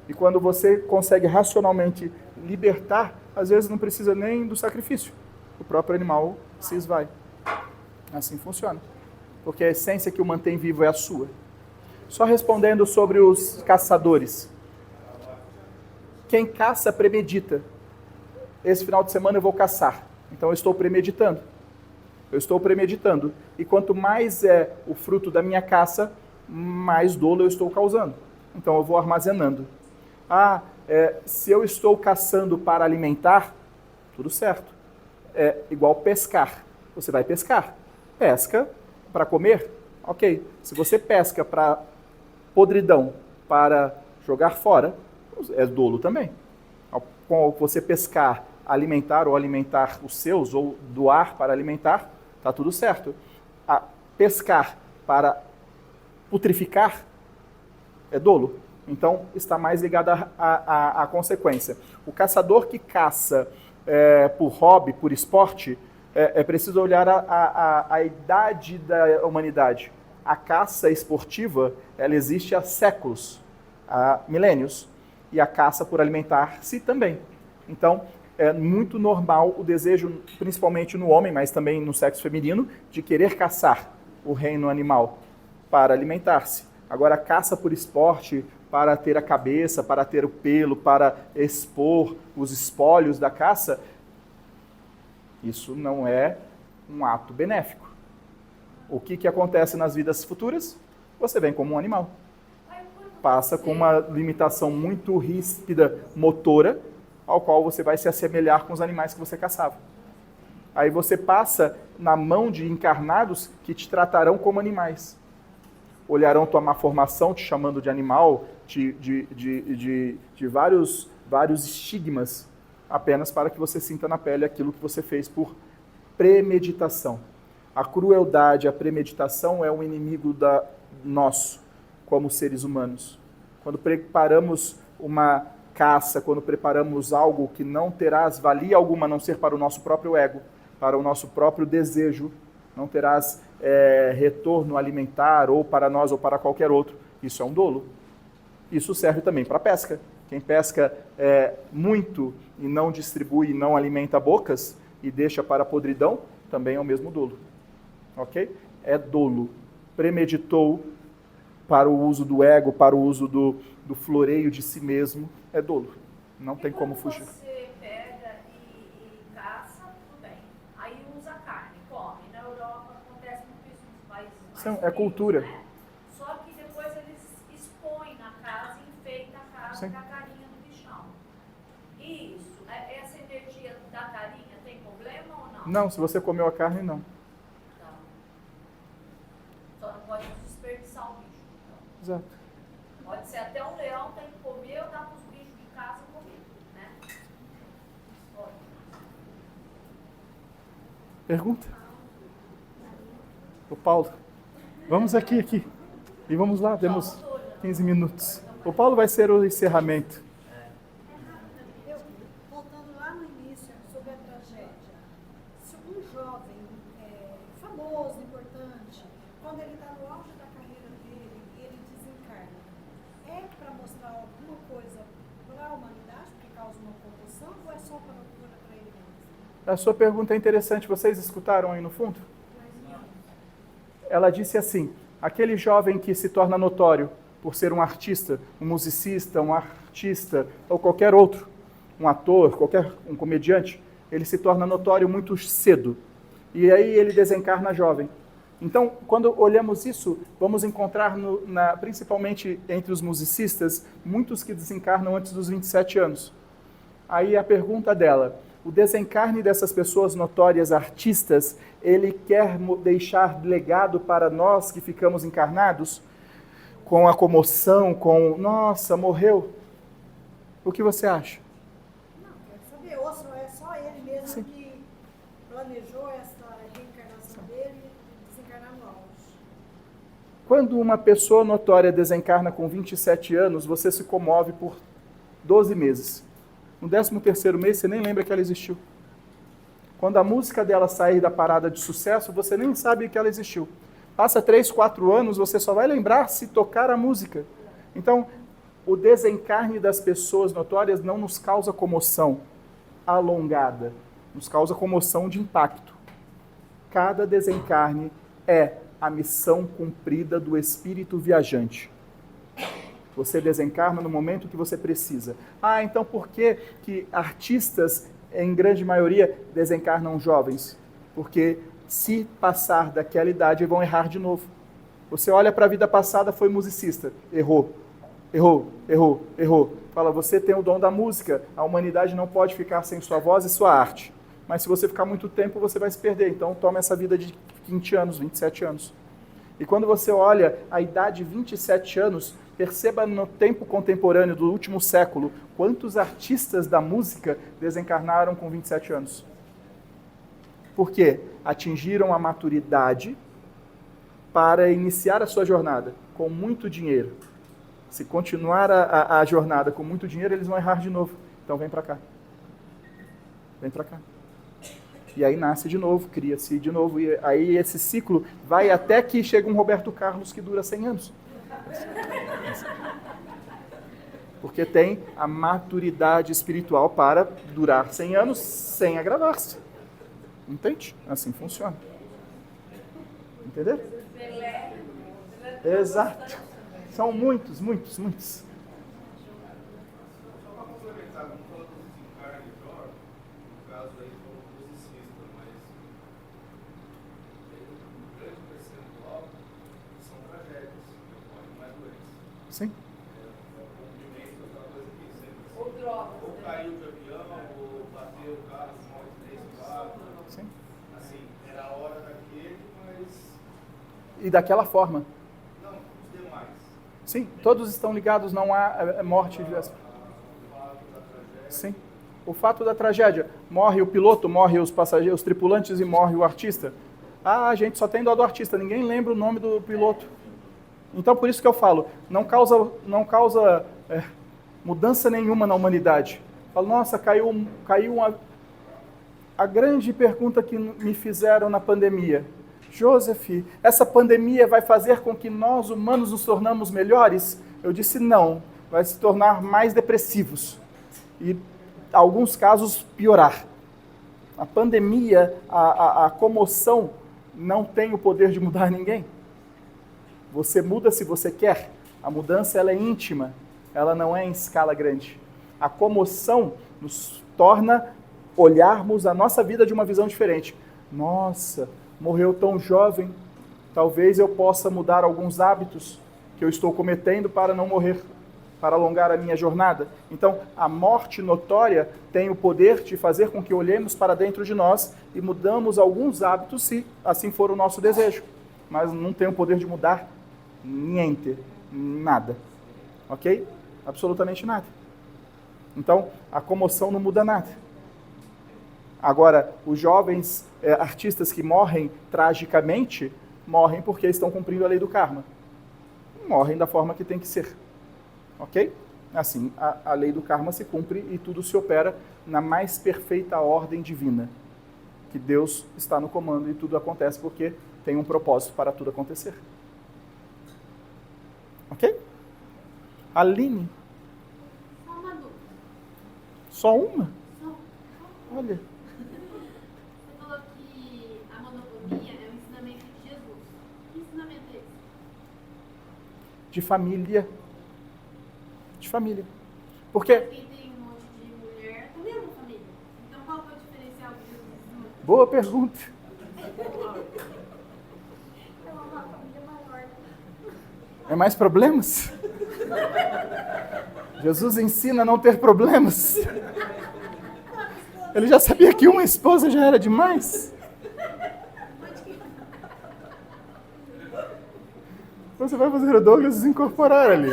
E quando você consegue racionalmente libertar, às vezes não precisa nem do sacrifício. O próprio animal se esvai. Assim funciona. Porque a essência que o mantém vivo é a sua. Só respondendo sobre os caçadores. Quem caça, premedita. Esse final de semana eu vou caçar. Então eu estou premeditando. Eu estou premeditando. E quanto mais é o fruto da minha caça, mais dolo eu estou causando. Então eu vou armazenando. Se eu estou caçando para alimentar, tudo certo. É igual pescar. Você vai pescar. Pesca para comer, ok. Se você pesca para podridão, para jogar fora, é dolo também. Com você pescar, alimentar ou alimentar os seus, ou doar para alimentar, está tudo certo. Pescar para putrificar é dolo. Então, está mais ligado à consequência. O caçador que caça por hobby, por esporte, é preciso olhar a idade da humanidade. A caça esportiva, ela existe há séculos, há milênios. E a caça por alimentar-se também. Então, é muito normal o desejo, principalmente no homem, mas também no sexo feminino, de querer caçar o reino animal para alimentar-se. Agora, a caça por esporte, para ter a cabeça, para ter o pelo, para expor os espólios da caça, isso não é um ato benéfico. O que acontece nas vidas futuras? Você vem como um animal. Passa com uma limitação muito ríspida motora, ao qual você vai se assemelhar com os animais que você caçava. Aí você passa na mão de encarnados que te tratarão como animais. Olharão tua má formação, te chamando de animal, de vários estigmas, apenas para que você sinta na pele aquilo que você fez por premeditação. A crueldade, a premeditação é o inimigo nosso, como seres humanos. Quando preparamos uma caça, quando preparamos algo que não terás valia alguma, a não ser para o nosso próprio ego, para o nosso próprio desejo, não terás retorno alimentar, ou para nós ou para qualquer outro, isso é um dolo. Isso serve também para a pesca. Quem pesca muito e não distribui, não alimenta bocas e deixa para a podridão, também é o mesmo dolo. Ok? É dolo. Premeditou para o uso do ego, para o uso do floreio de si mesmo, é dolo. Não tem como fugir. Você pega e caça, tudo bem. Aí usa carne, come. Na Europa acontece muito isso nos países mais É cultura. né? Só que depois eles expõem na casa e enfeitam a casa com a carinha do bichão. Isso, essa energia da carinha tem problema ou não? Não, se você comeu a carne, não. Só não pode desperdiçar o bicho. Exato. Pode ser até um leão, tem que comer ou dar para os bichos de casa comer, né? Pode. Pergunta? O Paulo. Vamos aqui. E vamos lá, temos 15 minutos. O Paulo vai ser o encerramento. Voltando lá no início sobre a tragédia, se um jovem famoso, importante, quando ele está no auge da carreira dele, ele desencarna, é para mostrar alguma coisa para a humanidade, que causa uma comoção, ou é só para ele mesmo? A sua pergunta é interessante. Vocês escutaram aí no fundo? Ela disse assim: aquele jovem que se torna notório por ser um artista, um musicista, um artista ou qualquer outro, um ator, um comediante, ele se torna notório muito cedo. E aí ele desencarna jovem. Então, quando olhamos isso, vamos encontrar, principalmente entre os musicistas, muitos que desencarnam antes dos 27 anos. Aí a pergunta dela: o desencarne dessas pessoas notórias, artistas, ele quer deixar legado para nós que ficamos encarnados? Com a comoção, nossa, morreu? O que você acha? Não, quero saber, ou é só ele mesmo Sim. que planejou essa reencarnação dele e desencarnar no auge. Quando uma pessoa notória desencarna com 27 anos, você se comove por 12 meses. No 13º mês, você nem lembra que ela existiu. Quando a música dela sair da parada de sucesso, você nem sabe que ela existiu. Passa 3, 4 anos, você só vai lembrar se tocar a música. Então, o desencarne das pessoas notórias não nos causa comoção alongada, nos causa comoção de impacto. Cada desencarne é a missão cumprida do espírito viajante. Você desencarna no momento que você precisa. Ah, então por que artistas, em grande maioria, desencarnam jovens? Porque se passar daquela idade, vão errar de novo. Você olha para a vida passada, foi musicista, errou. Fala, você tem o dom da música, a humanidade não pode ficar sem sua voz e sua arte. Mas se você ficar muito tempo, você vai se perder. Então toma essa vida de 20 anos, 27 anos. E quando você olha a idade de 27 anos, perceba no tempo contemporâneo do último século, quantos artistas da música desencarnaram com 27 anos. Por quê? Atingiram a maturidade para iniciar a sua jornada com muito dinheiro. Se continuar a jornada com muito dinheiro, eles vão errar de novo. Então vem para cá. Vem para cá. E aí nasce de novo, cria-se de novo. E aí esse ciclo vai até que chega um Roberto Carlos que dura 100 anos. Porque tem a maturidade espiritual para durar 100 anos sem agravar-se. Entende? Assim funciona. Entenderam? Exato. São muitos. Só para complementar, vamos falar do desencarne e dor, no caso aí foi um musicista, mas um grande percentual são tragédias que ocorrem, não é doença. Sim. É um rompimento, aquela coisa que sempre assim, Ou drogas. ou caiu de avião, ou bateu o carro, morre 3, 4. Sim. Assim, era a hora daquele, mas E daquela forma. não, os demais. Sim, todos estão ligados, não há morte de véspera. O fato da tragédia. Sim. O fato da tragédia, morre o piloto, morre os passageiros, os tripulantes e morre o artista. Ah, a gente só tem dó do artista, ninguém lembra o nome do piloto. Então, por isso que eu falo, não causa mudança nenhuma na humanidade. Falo, nossa, caiu uma... A grande pergunta que me fizeram na pandemia. Joseph, essa pandemia vai fazer com que nós, humanos, nos tornamos melhores? Eu disse, não. Vai se tornar mais depressivos. E, em alguns casos, piorar. A pandemia, a comoção, não tem o poder de mudar ninguém. Você muda se você quer. A mudança ela é íntima. Ela não é em escala grande. A comoção nos torna olharmos a nossa vida de uma visão diferente. Nossa, morreu tão jovem. Talvez eu possa mudar alguns hábitos que eu estou cometendo para não morrer, para alongar a minha jornada. Então, a morte notória tem o poder de fazer com que olhemos para dentro de nós e mudamos alguns hábitos, se assim for o nosso desejo. Mas não tem o poder de mudar niente, nada. Ok? Absolutamente nada. Então, a comoção não muda nada. Agora, os jovens artistas que morrem tragicamente, morrem porque estão cumprindo a lei do karma. Morrem da forma que tem que ser. Ok? Assim, a lei do karma se cumpre e tudo se opera na mais perfeita ordem divina. Que Deus está no comando e tudo acontece porque tem um propósito para tudo acontecer. Ok? Aline? Só uma dúvida. Só uma? Só. Olha. Você falou que a monotonia é um ensinamento de Jesus. Que ensinamento é esse? De família. De família. Porque... Quem tem um monte de mulher também é uma família. Então qual que é o diferencial de Jesus ensinou? Boa pergunta. É uma família maior. É mais problemas? Jesus ensina a não ter problemas. Ele já sabia que uma esposa já era demais. Você vai fazer o Douglas incorporar ali.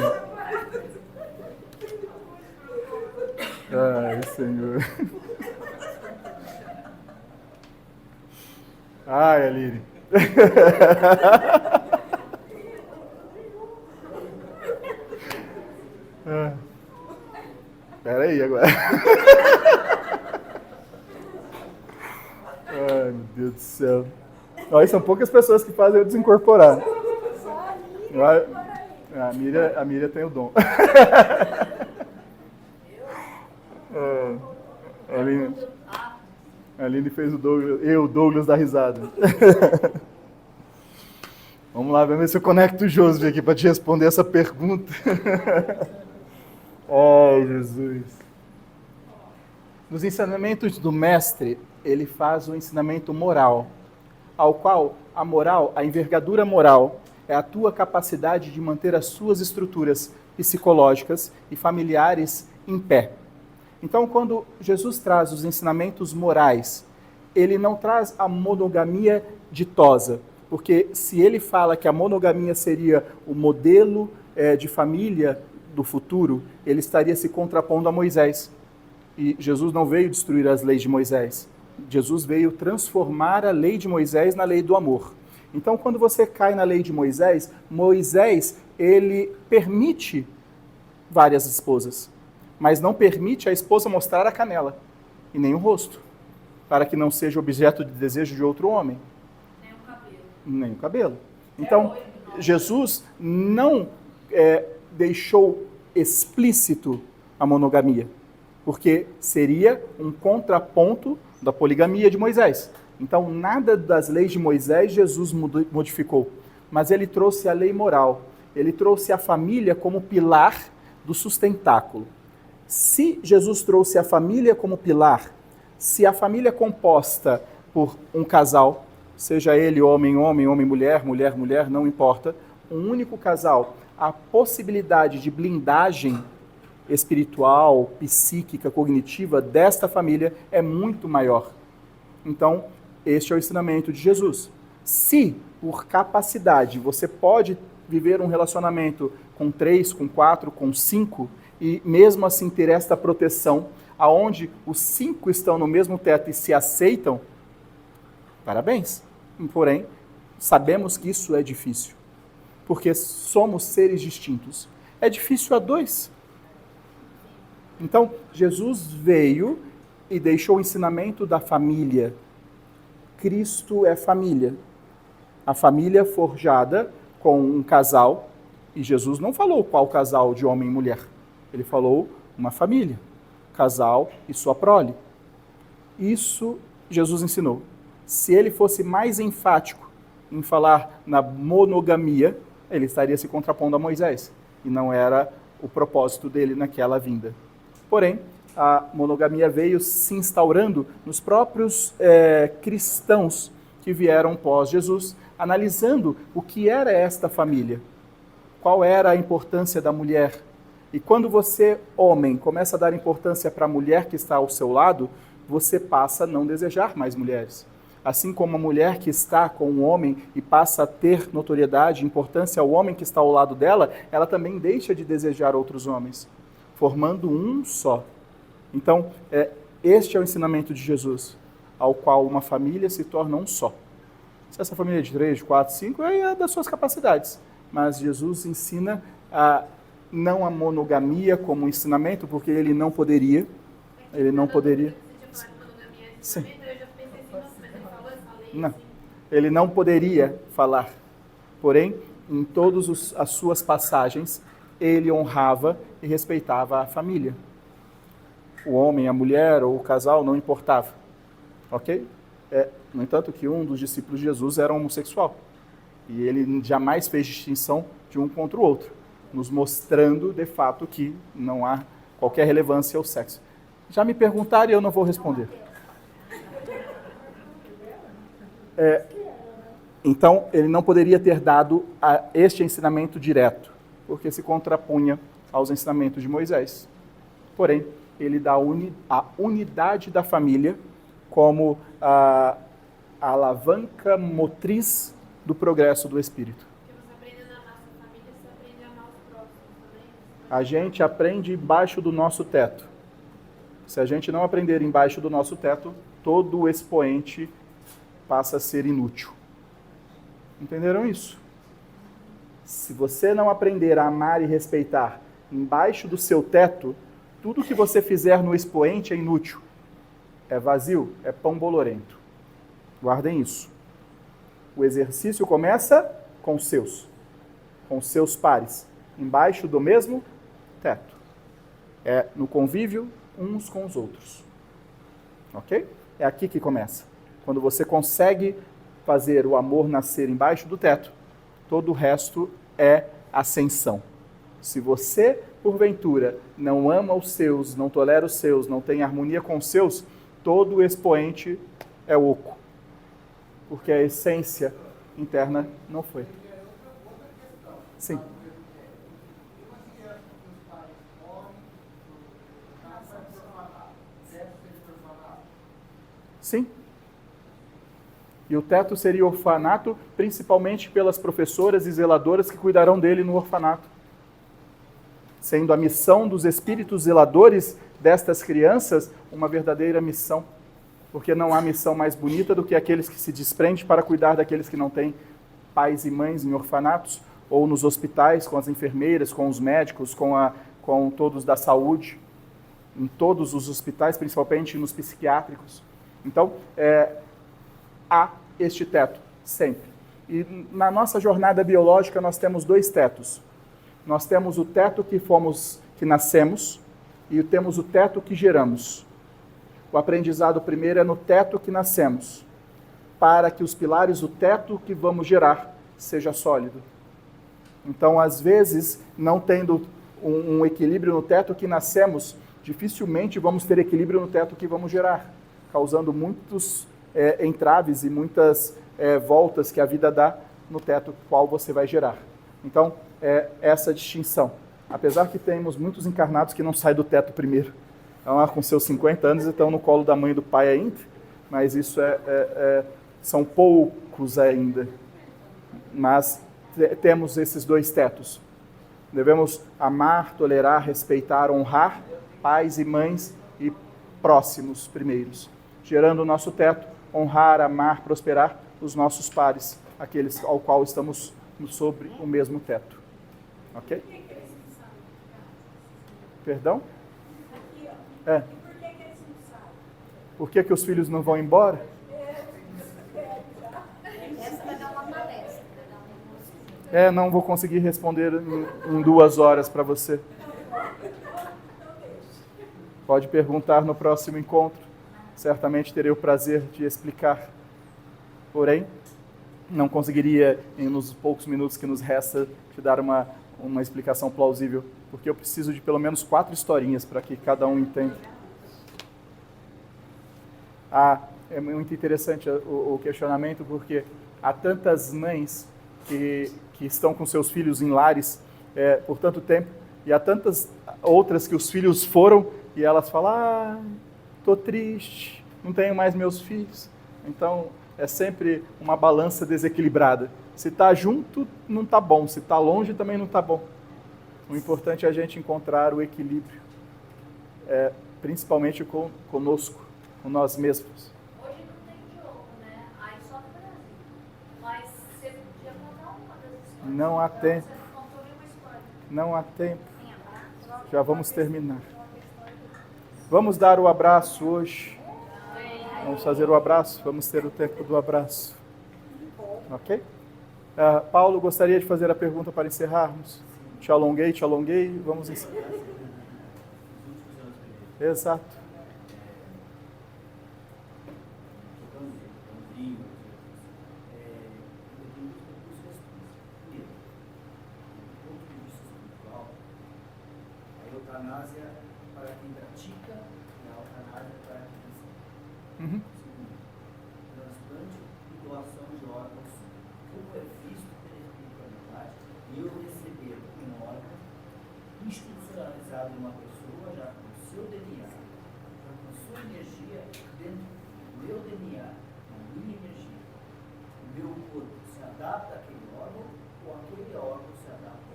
Ai, Senhor. Ai, Aline. Espera aí agora. Ai, meu Deus do céu. Olha, são poucas pessoas que fazem eu desincorporar. A Miriam tem o dom. A Aline fez o Douglas, Douglas dá risada. Vamos lá, vamos ver se eu conecto o Josué aqui para te responder essa pergunta. Ai, Jesus. Nos ensinamentos do mestre, ele faz um ensinamento moral, ao qual a moral, a envergadura moral, é a tua capacidade de manter as suas estruturas psicológicas e familiares em pé. Então, quando Jesus traz os ensinamentos morais, ele não traz a monogamia ditosa, porque se ele fala que a monogamia seria o modelo de família do futuro, ele estaria se contrapondo a Moisés. E Jesus não veio destruir as leis de Moisés. Jesus veio transformar a lei de Moisés na lei do amor. Então, quando você cai na lei de Moisés, Moisés, ele permite várias esposas, mas não permite a esposa mostrar a canela e nem o rosto, para que não seja objeto de desejo de outro homem. Nem o cabelo. Então, Jesus não deixou explícito a monogamia, porque seria um contraponto da poligamia de Moisés. Então, nada das leis de Moisés Jesus modificou, mas ele trouxe a lei moral, ele trouxe a família como pilar do sustentáculo. Se Jesus trouxe a família como pilar, se a família é composta por um casal, seja ele homem, homem, homem, mulher, mulher, mulher, não importa, um único casal, a possibilidade de blindagem espiritual, psíquica, cognitiva desta família é muito maior. Então, este é o ensinamento de Jesus. Se, por capacidade, você pode viver um relacionamento com 3, com 4, com 5, e mesmo assim ter esta proteção, aonde os 5 estão no mesmo teto e se aceitam, parabéns. Porém, sabemos que isso é difícil, porque somos seres distintos. É difícil a 2. Então, Jesus veio e deixou o ensinamento da família. Cristo é família. A família forjada com um casal, e Jesus não falou qual casal de homem e mulher. Ele falou uma família, casal e sua prole. Isso Jesus ensinou. Se ele fosse mais enfático em falar na monogamia, ele estaria se contrapondo a Moisés. E não era o propósito dele naquela vinda. Porém, a monogamia veio se instaurando nos próprios cristãos que vieram pós-Jesus, analisando o que era esta família, qual era a importância da mulher. E quando você, homem, começa a dar importância para a mulher que está ao seu lado, você passa a não desejar mais mulheres. Assim como a mulher que está com o homem e passa a ter notoriedade, importância ao homem que está ao lado dela, ela também deixa de desejar outros homens, formando um só. Então, este é o ensinamento de Jesus, ao qual uma família se torna um só. Se essa família é de 3, 4, 5, é das suas capacidades. Mas Jesus ensina não a monogamia como ensinamento, porque ele não poderia. Sim. Não, ele não poderia falar. Porém, em todas as suas passagens, ele honrava e respeitava a família. O homem, a mulher ou o casal, não importava. Ok? No entanto, que um dos discípulos de Jesus era homossexual. E ele jamais fez distinção de um contra o outro, nos mostrando, de fato, que não há qualquer relevância ao sexo. Já me perguntaram e eu não vou responder. Então, ele não poderia ter dado este ensinamento direto, porque se contrapunha aos ensinamentos de Moisés. Porém, ele dá a unidade da família como a alavanca motriz do progresso do Espírito. A gente aprende embaixo do nosso teto. Se a gente não aprender embaixo do nosso teto, todo o expoente passa a ser inútil. Entenderam isso? Se você não aprender a amar e respeitar embaixo do seu teto, tudo que você fizer no expoente é inútil. É vazio, é pão bolorento. Guardem isso. O exercício começa com os seus pares, embaixo do mesmo teto. É no convívio uns com os outros. Ok? É aqui que começa. Quando você consegue fazer o amor nascer embaixo do teto, todo o resto é ascensão. Se você, porventura, não ama os seus, não tolera os seus, não tem harmonia com os seus, todo o expoente é oco, porque a essência interna não foi. Sim. Sim. E o teto seria orfanato, principalmente pelas professoras e zeladoras que cuidarão dele no orfanato. Sendo a missão dos espíritos zeladores destas crianças uma verdadeira missão. Porque não há missão mais bonita do que aqueles que se desprendem para cuidar daqueles que não têm pais e mães em orfanatos, ou nos hospitais, com as enfermeiras, com os médicos, com todos da saúde, em todos os hospitais, principalmente nos psiquiátricos. Então, há este teto, sempre. E na nossa jornada biológica nós temos dois tetos. Nós temos o teto que nascemos e temos o teto que geramos. O aprendizado primeiro é no teto que nascemos, para que os pilares do teto que vamos gerar seja sólido. Então, às vezes, não tendo um equilíbrio no teto que nascemos, dificilmente vamos ter equilíbrio no teto que vamos gerar, causando muitos entraves e muitas voltas que a vida dá no teto qual você vai gerar. Então, essa distinção. Apesar que temos muitos encarnados que não saem do teto primeiro. Então, com seus 50 anos, estão no colo da mãe e do pai ainda, mas isso são poucos ainda. Mas temos esses dois tetos. Devemos amar, tolerar, respeitar, honrar pais e mães e próximos primeiros. Gerando o nosso teto, honrar, amar, prosperar os nossos pares, aqueles ao qual estamos sobre o mesmo teto. Ok? Perdão? Por que os filhos não vão embora? Essa vai dar uma palestra. Não vou conseguir responder em 2 horas para você. Pode perguntar no próximo encontro. Certamente terei o prazer de explicar. Porém, não conseguiria, nos poucos minutos que nos resta, te dar uma explicação plausível, porque eu preciso de pelo menos 4 historinhas para que cada um entenda. É muito interessante o questionamento, porque há tantas mães que estão com seus filhos em lares por tanto tempo, e há tantas outras que os filhos foram e elas falam, estou triste, não tenho mais meus filhos. Então, é sempre uma balança desequilibrada. Se está junto, não está bom. Se está longe, também não está bom. O importante é a gente encontrar o equilíbrio, principalmente conosco, com nós mesmos. Hoje não tem jogo, né? Aí só no Brasil. Mas você podia contar uma das histórias. Não há tempo. Você não contou nenhuma história. Não há tempo. Já vamos terminar. Vamos dar o abraço hoje. Vamos fazer o abraço. Vamos ter o tempo do abraço. Ok? Paulo, gostaria de fazer a pergunta para encerrarmos. Te alonguei. Vamos encerrar. Exato. A eutanásia para quem pratica e a eutanásia para quem ensina. Transplante e doação de órgãos. Como é visto pela espiritualidade eu receber um órgão institucionalizado em uma pessoa já com o seu DNA, já com a sua energia dentro do meu DNA, a minha energia. O meu corpo se adapta àquele órgão ou aquele órgão se adapta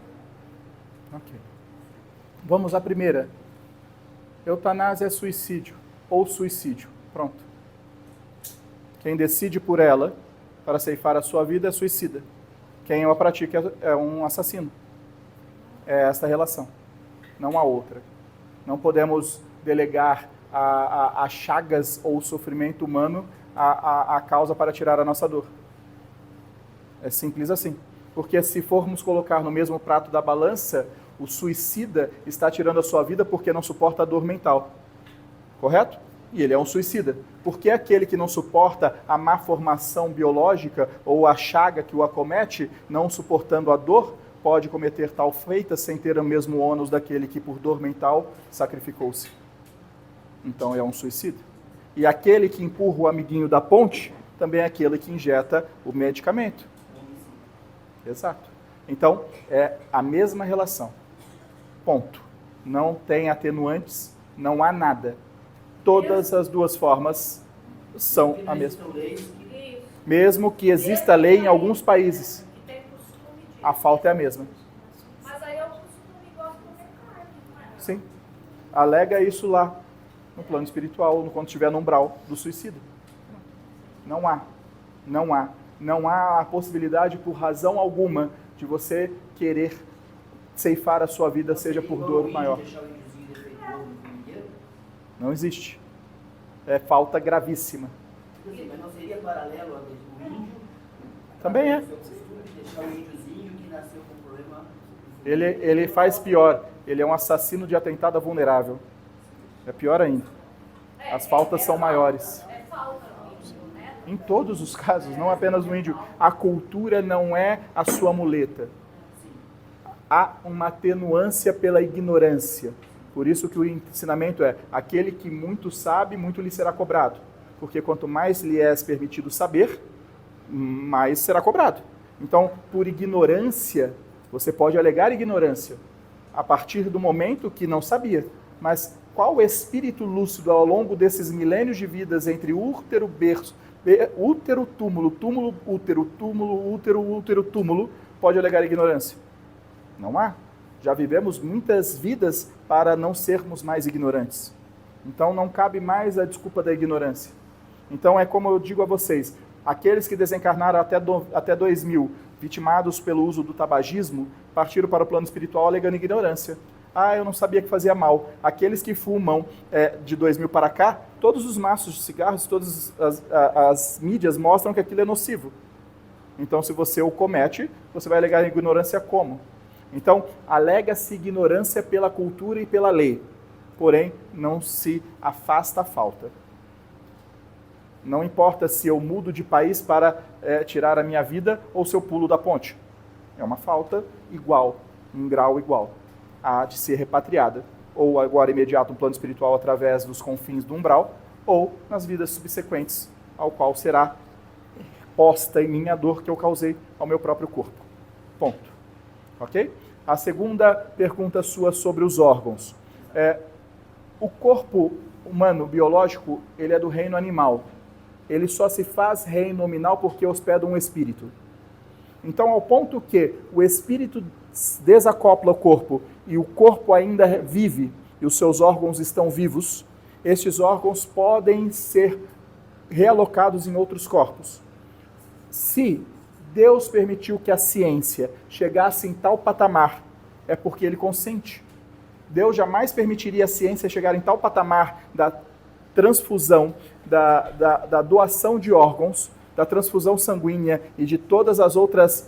a mim. Ok. Vamos à primeira. Eutanásia é suicídio ou suicídio. Pronto. Quem decide por ela para ceifar a sua vida é suicida. Quem a pratica é um assassino. É esta relação. Não há outra. Não podemos delegar a chagas ou o sofrimento humano a causa para tirar a nossa dor. É simples assim. Porque se formos colocar no mesmo prato da balança, o suicida está tirando a sua vida porque não suporta a dor mental. Correto? E ele é um suicida. Porque aquele que não suporta a má formação biológica ou a chaga que o acomete, não suportando a dor, pode cometer tal feita sem ter o mesmo ônus daquele que por dor mental sacrificou-se. Então é um suicida. E aquele que empurra o amiguinho da ponte, também é aquele que injeta o medicamento. Exato. Então, é a mesma relação. Ponto. Não tem atenuantes, não há nada. Todas as duas formas são a mesma. Mesmo que exista lei em alguns países, Que tem costume de... a falta é a mesma. Mas aí é o costume igual de comer carne, não é? Sim. Alega isso lá, no plano espiritual, quando estiver no umbral do suicídio. Não há. Não há. Não há a possibilidade, por razão alguma, de você querer ceifar a sua vida, seja por dor maior. Não existe. É falta gravíssima. Mas não seria paralelo ao do índio? Também é. Deixar o índiozinho que nasceu com problema. Ele faz pior. Ele é um assassino de atentada vulnerável. É pior ainda. As faltas são maiores. É falta no índio, né? Em todos os casos, não apenas no índio. A cultura não é a sua muleta. Há uma atenuância pela ignorância. Por isso que o ensinamento é: aquele que muito sabe, muito lhe será cobrado. Porque quanto mais lhe é permitido saber, mais será cobrado. Então, por ignorância, você pode alegar ignorância a partir do momento que não sabia. Mas qual espírito lúcido ao longo desses milênios de vidas entre útero, berço, útero, túmulo, túmulo, útero, túmulo, útero, útero, túmulo, pode alegar ignorância? Não há. Já vivemos muitas vidas para não sermos mais ignorantes. Então não cabe mais a desculpa da ignorância. Então é como eu digo a vocês, aqueles que desencarnaram até 2000, vitimados pelo uso do tabagismo, partiram para o plano espiritual alegando ignorância. Eu não sabia que fazia mal. Aqueles que fumam de 2000 para cá, todos os maços de cigarros, todas as mídias mostram que aquilo é nocivo. Então se você o comete, você vai alegar ignorância como? Então, alega-se ignorância pela cultura e pela lei, porém, não se afasta a falta. Não importa se eu mudo de país para tirar a minha vida ou se eu pulo da ponte. É uma falta igual, em grau igual, a de ser repatriada, ou agora imediato no plano espiritual através dos confins do umbral, ou nas vidas subsequentes, ao qual será posta em mim a dor que eu causei ao meu próprio corpo. Ponto. Ok? A segunda pergunta sua sobre os órgãos. O corpo humano, biológico, ele é do reino animal. Ele só se faz reino nominal porque hospeda um espírito. Então, ao ponto que o espírito desacopla o corpo e o corpo ainda vive e os seus órgãos estão vivos, estes órgãos podem ser realocados em outros corpos. Se Deus permitiu que a ciência chegasse em tal patamar, é porque ele consente. Deus jamais permitiria a ciência chegar em tal patamar da transfusão, da doação de órgãos, da transfusão sanguínea e de todas as outras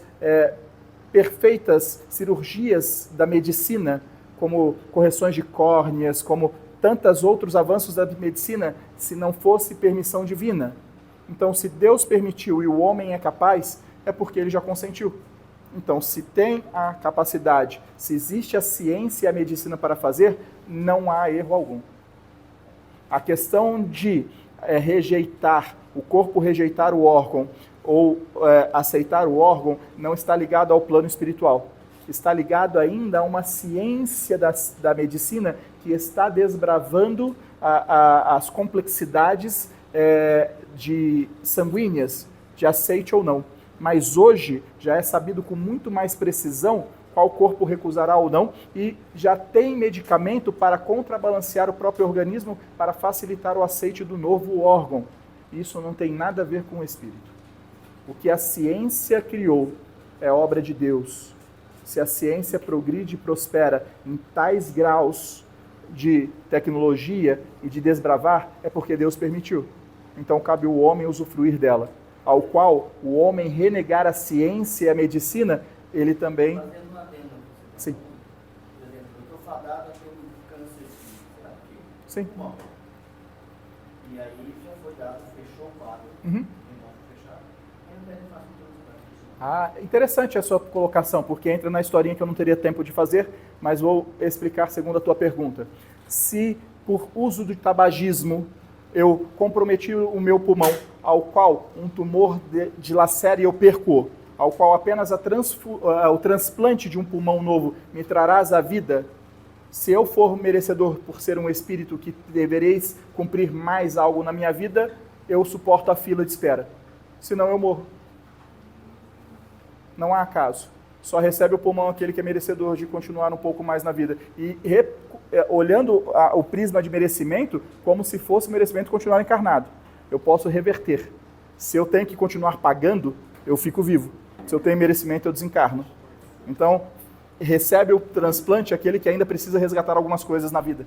perfeitas cirurgias da medicina, como correções de córneas, como tantos outros avanços da medicina, se não fosse permissão divina. Então, se Deus permitiu e o homem é capaz, é porque ele já consentiu. Então, se tem a capacidade, se existe a ciência e a medicina para fazer, não há erro algum. A questão de rejeitar, o corpo rejeitar o órgão ou aceitar o órgão não está ligado ao plano espiritual. Está ligado ainda a uma ciência da medicina que está desbravando as complexidades de sanguíneas, de aceite ou não. Mas hoje já é sabido com muito mais precisão qual corpo recusará ou não, e já tem medicamento para contrabalancear o próprio organismo para facilitar o aceite do novo órgão. Isso não tem nada a ver com o espírito. O que a ciência criou é obra de Deus. Se a ciência progride e prospera em tais graus de tecnologia e de desbravar, é porque Deus permitiu. Então cabe ao homem usufruir dela. Ao qual o homem renegar a ciência e a medicina, ele também... Fazendo uma adenda. Sim. Por exemplo, eu estou fadado a ter um câncer. Será que? Sim. Bom, E aí já foi dado, fechou o quadro, Uhum. remoto fechado. Aí eu pego e faço um transplante. Interessante a sua colocação, porque entra na historinha que eu não teria tempo de fazer, mas vou explicar segundo a tua pergunta. Se por uso de tabagismo eu comprometi o meu pulmão, ao qual um tumor dilacera e eu perco, ao qual apenas o transplante de um pulmão novo me trarás a vida, se eu for merecedor por ser um espírito que devereis cumprir mais algo na minha vida, eu suporto a fila de espera. Senão eu morro. Não há acaso. Só recebe o pulmão aquele que é merecedor de continuar um pouco mais na vida. E olhando o prisma de merecimento, como se fosse merecimento continuar encarnado. Eu posso reverter. Se eu tenho que continuar pagando, eu fico vivo. Se eu tenho merecimento, eu desencarno. Então, recebe o transplante aquele que ainda precisa resgatar algumas coisas na vida.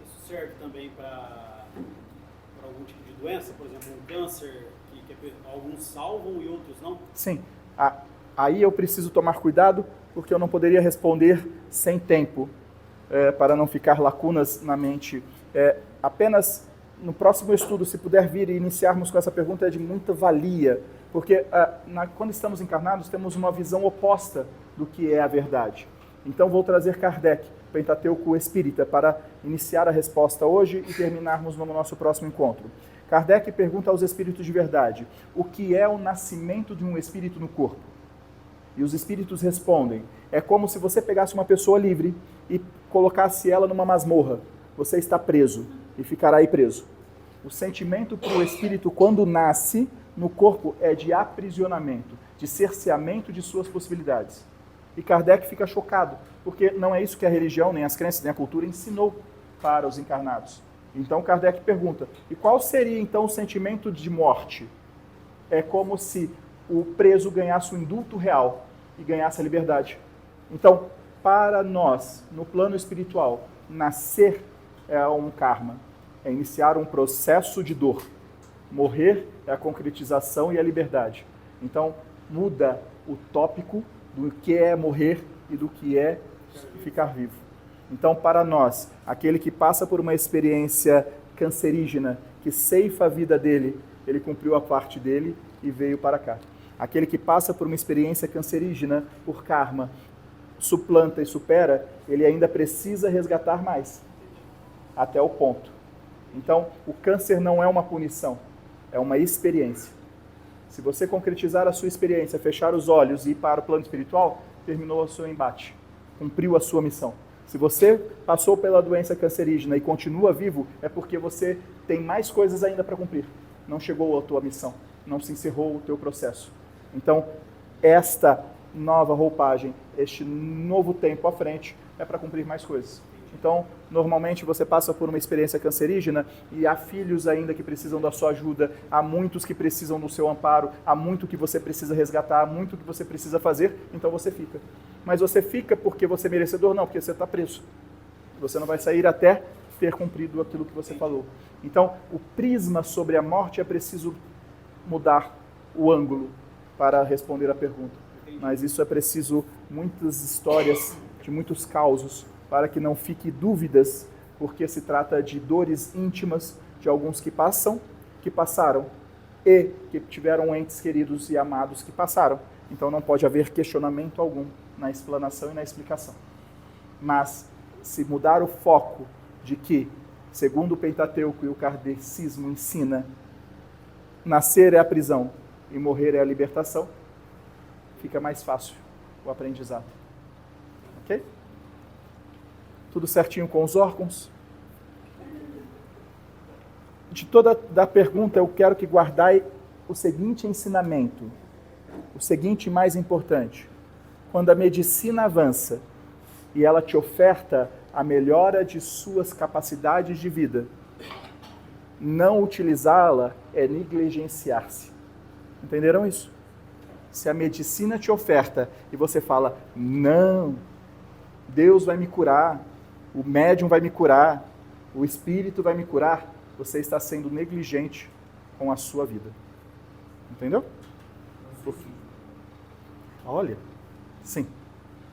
Isso serve também para algum tipo de doença? Por exemplo, um câncer, que alguns salvam e outros não? Sim. Aí eu preciso tomar cuidado, porque eu não poderia responder sem tempo, para não ficar lacunas na mente. Apenas no próximo estudo, se puder vir e iniciarmos com essa pergunta, é de muita valia, porque quando estamos encarnados, temos uma visão oposta do que é a verdade. Então vou trazer Kardec, Pentateuco Espírita, para iniciar a resposta hoje e terminarmos no nosso próximo encontro. Kardec pergunta aos espíritos de verdade, o que é o nascimento de um espírito no corpo? E os espíritos respondem, é como se você pegasse uma pessoa livre e colocasse ela numa masmorra. Você está preso e ficará aí preso. O sentimento para o espírito, quando nasce no corpo, é de aprisionamento, de cerceamento de suas possibilidades. E Kardec fica chocado, porque não é isso que a religião, nem as crenças, nem a cultura ensinou para os encarnados. Então Kardec pergunta, e qual seria então o sentimento de morte? É como se o preso ganhasse o indulto real e ganhasse a liberdade. Então, para nós, no plano espiritual, nascer é um karma, é iniciar um processo de dor. Morrer é a concretização e a liberdade. Então, muda o tópico do que é morrer e do que é ficar vivo. Então, para nós, aquele que passa por uma experiência cancerígena, que ceifa a vida dele, ele cumpriu a parte dele e veio para cá. Aquele que passa por uma experiência cancerígena, por karma, suplanta e supera, ele ainda precisa resgatar mais, até o ponto. Então, o câncer não é uma punição, é uma experiência. Se você concretizar a sua experiência, fechar os olhos e ir para o plano espiritual, terminou o seu embate, cumpriu a sua missão. Se você passou pela doença cancerígena e continua vivo, é porque você tem mais coisas ainda para cumprir. Não chegou a tua missão, não se encerrou o teu processo. Então, esta nova roupagem, este novo tempo à frente, é para cumprir mais coisas. Então, normalmente você passa por uma experiência cancerígena e há filhos ainda que precisam da sua ajuda, há muitos que precisam do seu amparo, há muito que você precisa resgatar, há muito que você precisa fazer, então você fica. Mas você fica porque você é merecedor? Não, porque você está preso. Você não vai sair até ter cumprido aquilo que você falou. Então, o prisma sobre a morte é preciso mudar o ângulo para responder a pergunta. Mas isso é preciso muitas histórias, de muitos causos, para que não fique dúvidas, porque se trata de dores íntimas de alguns que passam, que passaram, e que tiveram entes queridos e amados que passaram. Então não pode haver questionamento algum na explanação e na explicação. Mas, se mudar o foco de que, segundo o Pentateuco e o kardecismo ensina, nascer é a prisão e morrer é a libertação, fica mais fácil o aprendizado. Ok? Tudo certinho com os órgãos? De toda a pergunta, eu quero que guardai o seguinte ensinamento, o seguinte mais importante. Quando a medicina avança e ela te oferta a melhora de suas capacidades de vida, não utilizá-la é negligenciar-se. Entenderam isso? Se a medicina te oferta e você fala, não, Deus vai me curar, o médium vai me curar, o espírito vai me curar, você está sendo negligente com a sua vida. Entendeu? Olha, sim.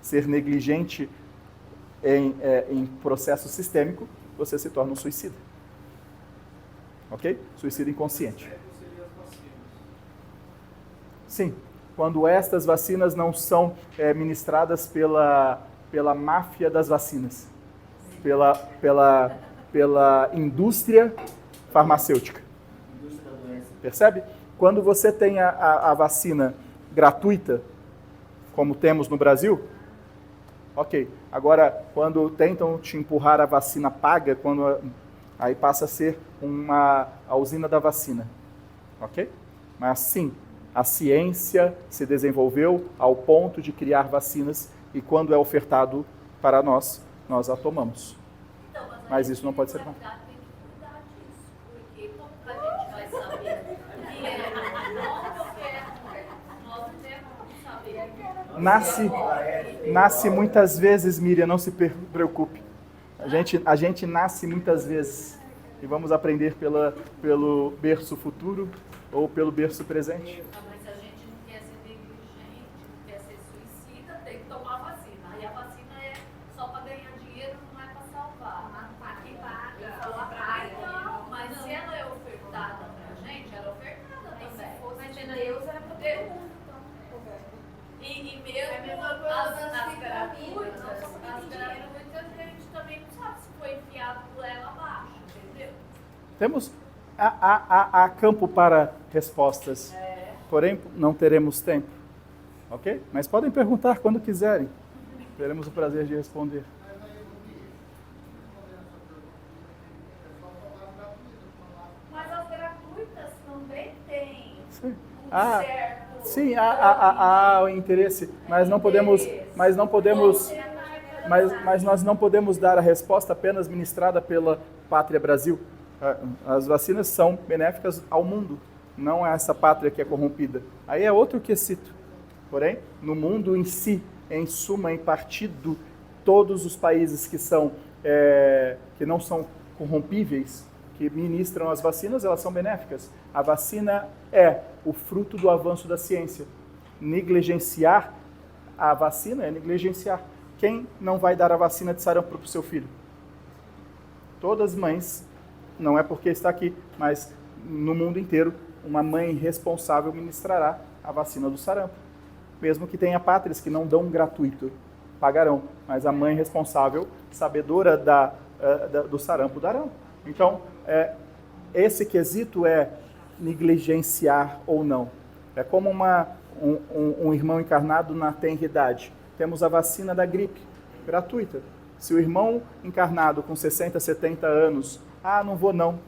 Ser negligente em processo sistêmico, você se torna um suicida. Ok? Suicídio inconsciente. Sim, quando estas vacinas não são ministradas pela máfia das vacinas, pela indústria farmacêutica. Indústria da doença. Percebe? Quando você tem a vacina gratuita, como temos no Brasil, ok. Agora, quando tentam te empurrar a vacina paga, aí passa a ser a usina da vacina. Ok? Mas sim, a ciência se desenvolveu ao ponto de criar vacinas e quando é ofertado para nós, nós a tomamos. Então, Mas isso não pode ser Tem que cuidar disso, porque como que a gente vai saber que é bom ou que é ruim? Nós não temos que saber. Nasce muitas vezes, Miriam, não se preocupe. A gente nasce muitas vezes e vamos aprender pelo berço futuro ou pelo berço presente. Mas se a gente não quer ser negligente, não quer ser suicida, tem que tomar vacina. Aí a vacina é só para ganhar dinheiro, não é para salvar. Aqui paga. Então, mas se ela é ofertada pra gente, ela é ofertada também. Mas de Deus era para todo mundo, então. E mesmo as gratuitas, a gente também não sabe se foi enfiado por ela abaixo, entendeu? Há campo para respostas, porém não teremos tempo, ok? Mas podem perguntar quando quiserem, teremos o prazer de responder. Mas as gratuitas também têm Sim. certo... Sim, há o interesse, mas nós não podemos dar a resposta apenas ministrada pela Pátria Brasil. As vacinas são benéficas ao mundo, não a essa pátria que é corrompida. Aí é outro quesito. Porém, no mundo em si, em suma, em partido, todos os países que não são corrompíveis, que ministram as vacinas, elas são benéficas. A vacina é o fruto do avanço da ciência. Negligenciar a vacina é negligenciar. Quem não vai dar a vacina de sarampo para o seu filho? Todas as mães, não é porque está aqui, mas no mundo inteiro, uma mãe responsável ministrará a vacina do sarampo. Mesmo que tenha pátrias que não dão gratuito, pagarão. Mas a mãe responsável, sabedora do sarampo, darão. Então, esse quesito é negligenciar ou não. É como um irmão encarnado na tenridade. Temos a vacina da gripe, gratuita. Se o irmão encarnado com 60, 70 anos, não vou não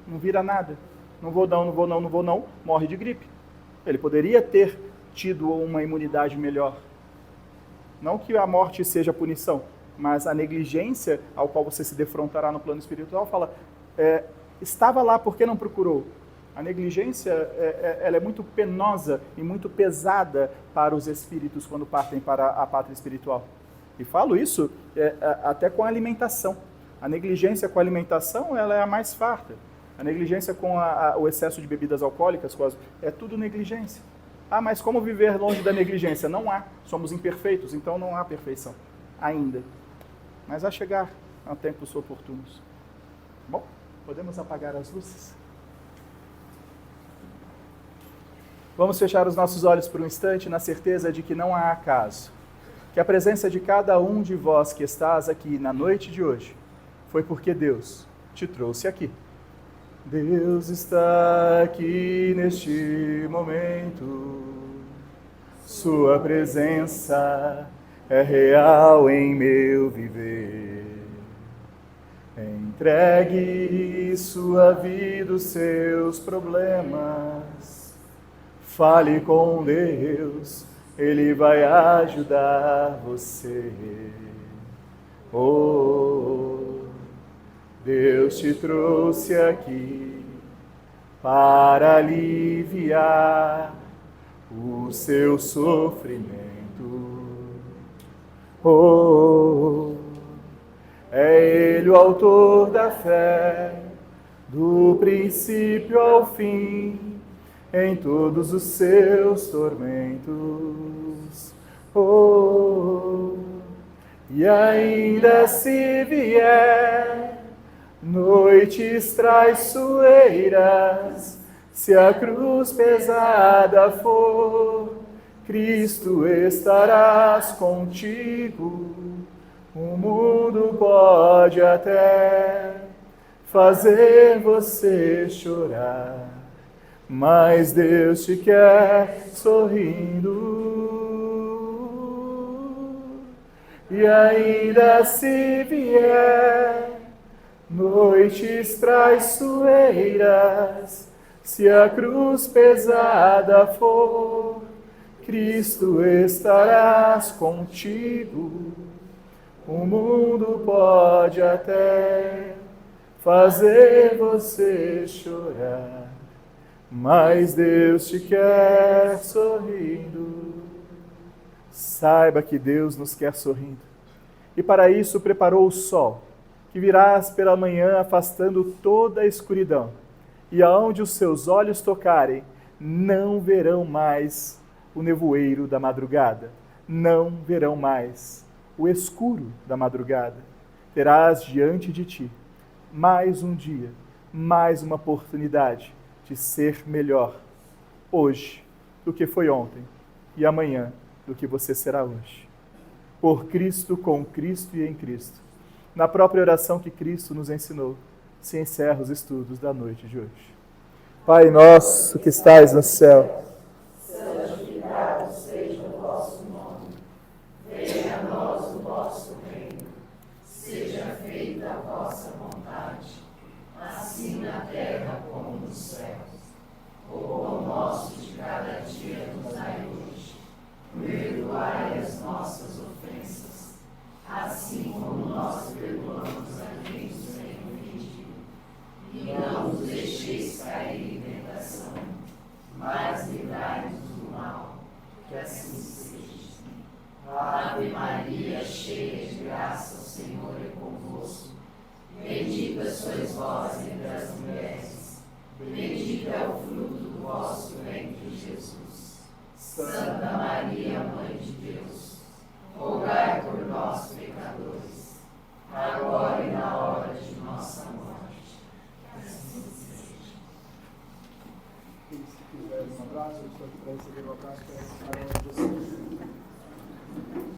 vira nada, não vou não, morre de gripe. Ele poderia ter tido uma imunidade melhor. Não que a morte seja punição, mas a negligência ao qual você se defrontará no plano espiritual fala, estava lá, por que não procurou? A negligência ela é muito penosa e muito pesada para os espíritos quando partem para a pátria espiritual. E falo isso até com a alimentação. A negligência com a alimentação ela é a mais farta. A negligência com o excesso de bebidas alcoólicas é tudo negligência. Mas como viver longe da negligência? Não há. Somos imperfeitos, então não há perfeição ainda. Mas a chegar a tempos oportunos. Bom, podemos apagar as luzes? Vamos fechar os nossos olhos por um instante na certeza de que não há acaso. Que a presença de cada um de vós que estás aqui na noite de hoje foi porque Deus te trouxe aqui. Deus está aqui neste momento. Sua presença é real em meu viver. Entregue sua vida, os seus problemas. Fale com Deus, Ele vai ajudar você. Deus te trouxe aqui para aliviar o seu sofrimento. É Ele o autor da fé, do princípio ao fim, em todos os seus tormentos. E ainda se vier noites traiçoeiras, se a cruz pesada for, Cristo estarás contigo. O mundo pode até fazer você chorar, mas Deus te quer sorrindo. E ainda se vier noites traiçoeiras, se a cruz pesada for, Cristo estarás contigo. O mundo pode até fazer você chorar, mas Deus te quer sorrindo. Saiba que Deus nos quer sorrindo. E para isso preparou o sol, que virás pela manhã afastando toda a escuridão. E aonde os seus olhos tocarem, não verão mais o nevoeiro da madrugada. Não verão mais o escuro da madrugada. Terás diante de ti mais um dia, mais uma oportunidade de ser melhor hoje do que foi ontem e amanhã do que você será hoje. Por Cristo, com Cristo e em Cristo. Na própria oração que Cristo nos ensinou, se encerra os estudos da noite de hoje. Pai nosso que estais no céu, santificado seja o vosso nome. Venha a nós o vosso reino. Seja feita a vossa vontade, assim na terra como nos céus. O pão nosso de cada dia nos dai hoje. Perdoai as nossas ofensas, assim como nós perdoamos a quem nos tem ofendido. E não nos deixeis cair em tentação, mas livrai-nos do mal, que assim seja. Ave Maria, cheia de graça, o Senhor é convosco. Bendita sois vós entre as mulheres, bendito é o fruto do vosso ventre, Jesus. Santa Maria, Mãe de Deus, rogai por nós, pecadores, agora e na hora de nossa morte. Assim seja. se quiser um abraço, eu estou aqui para receber um abraço, para essa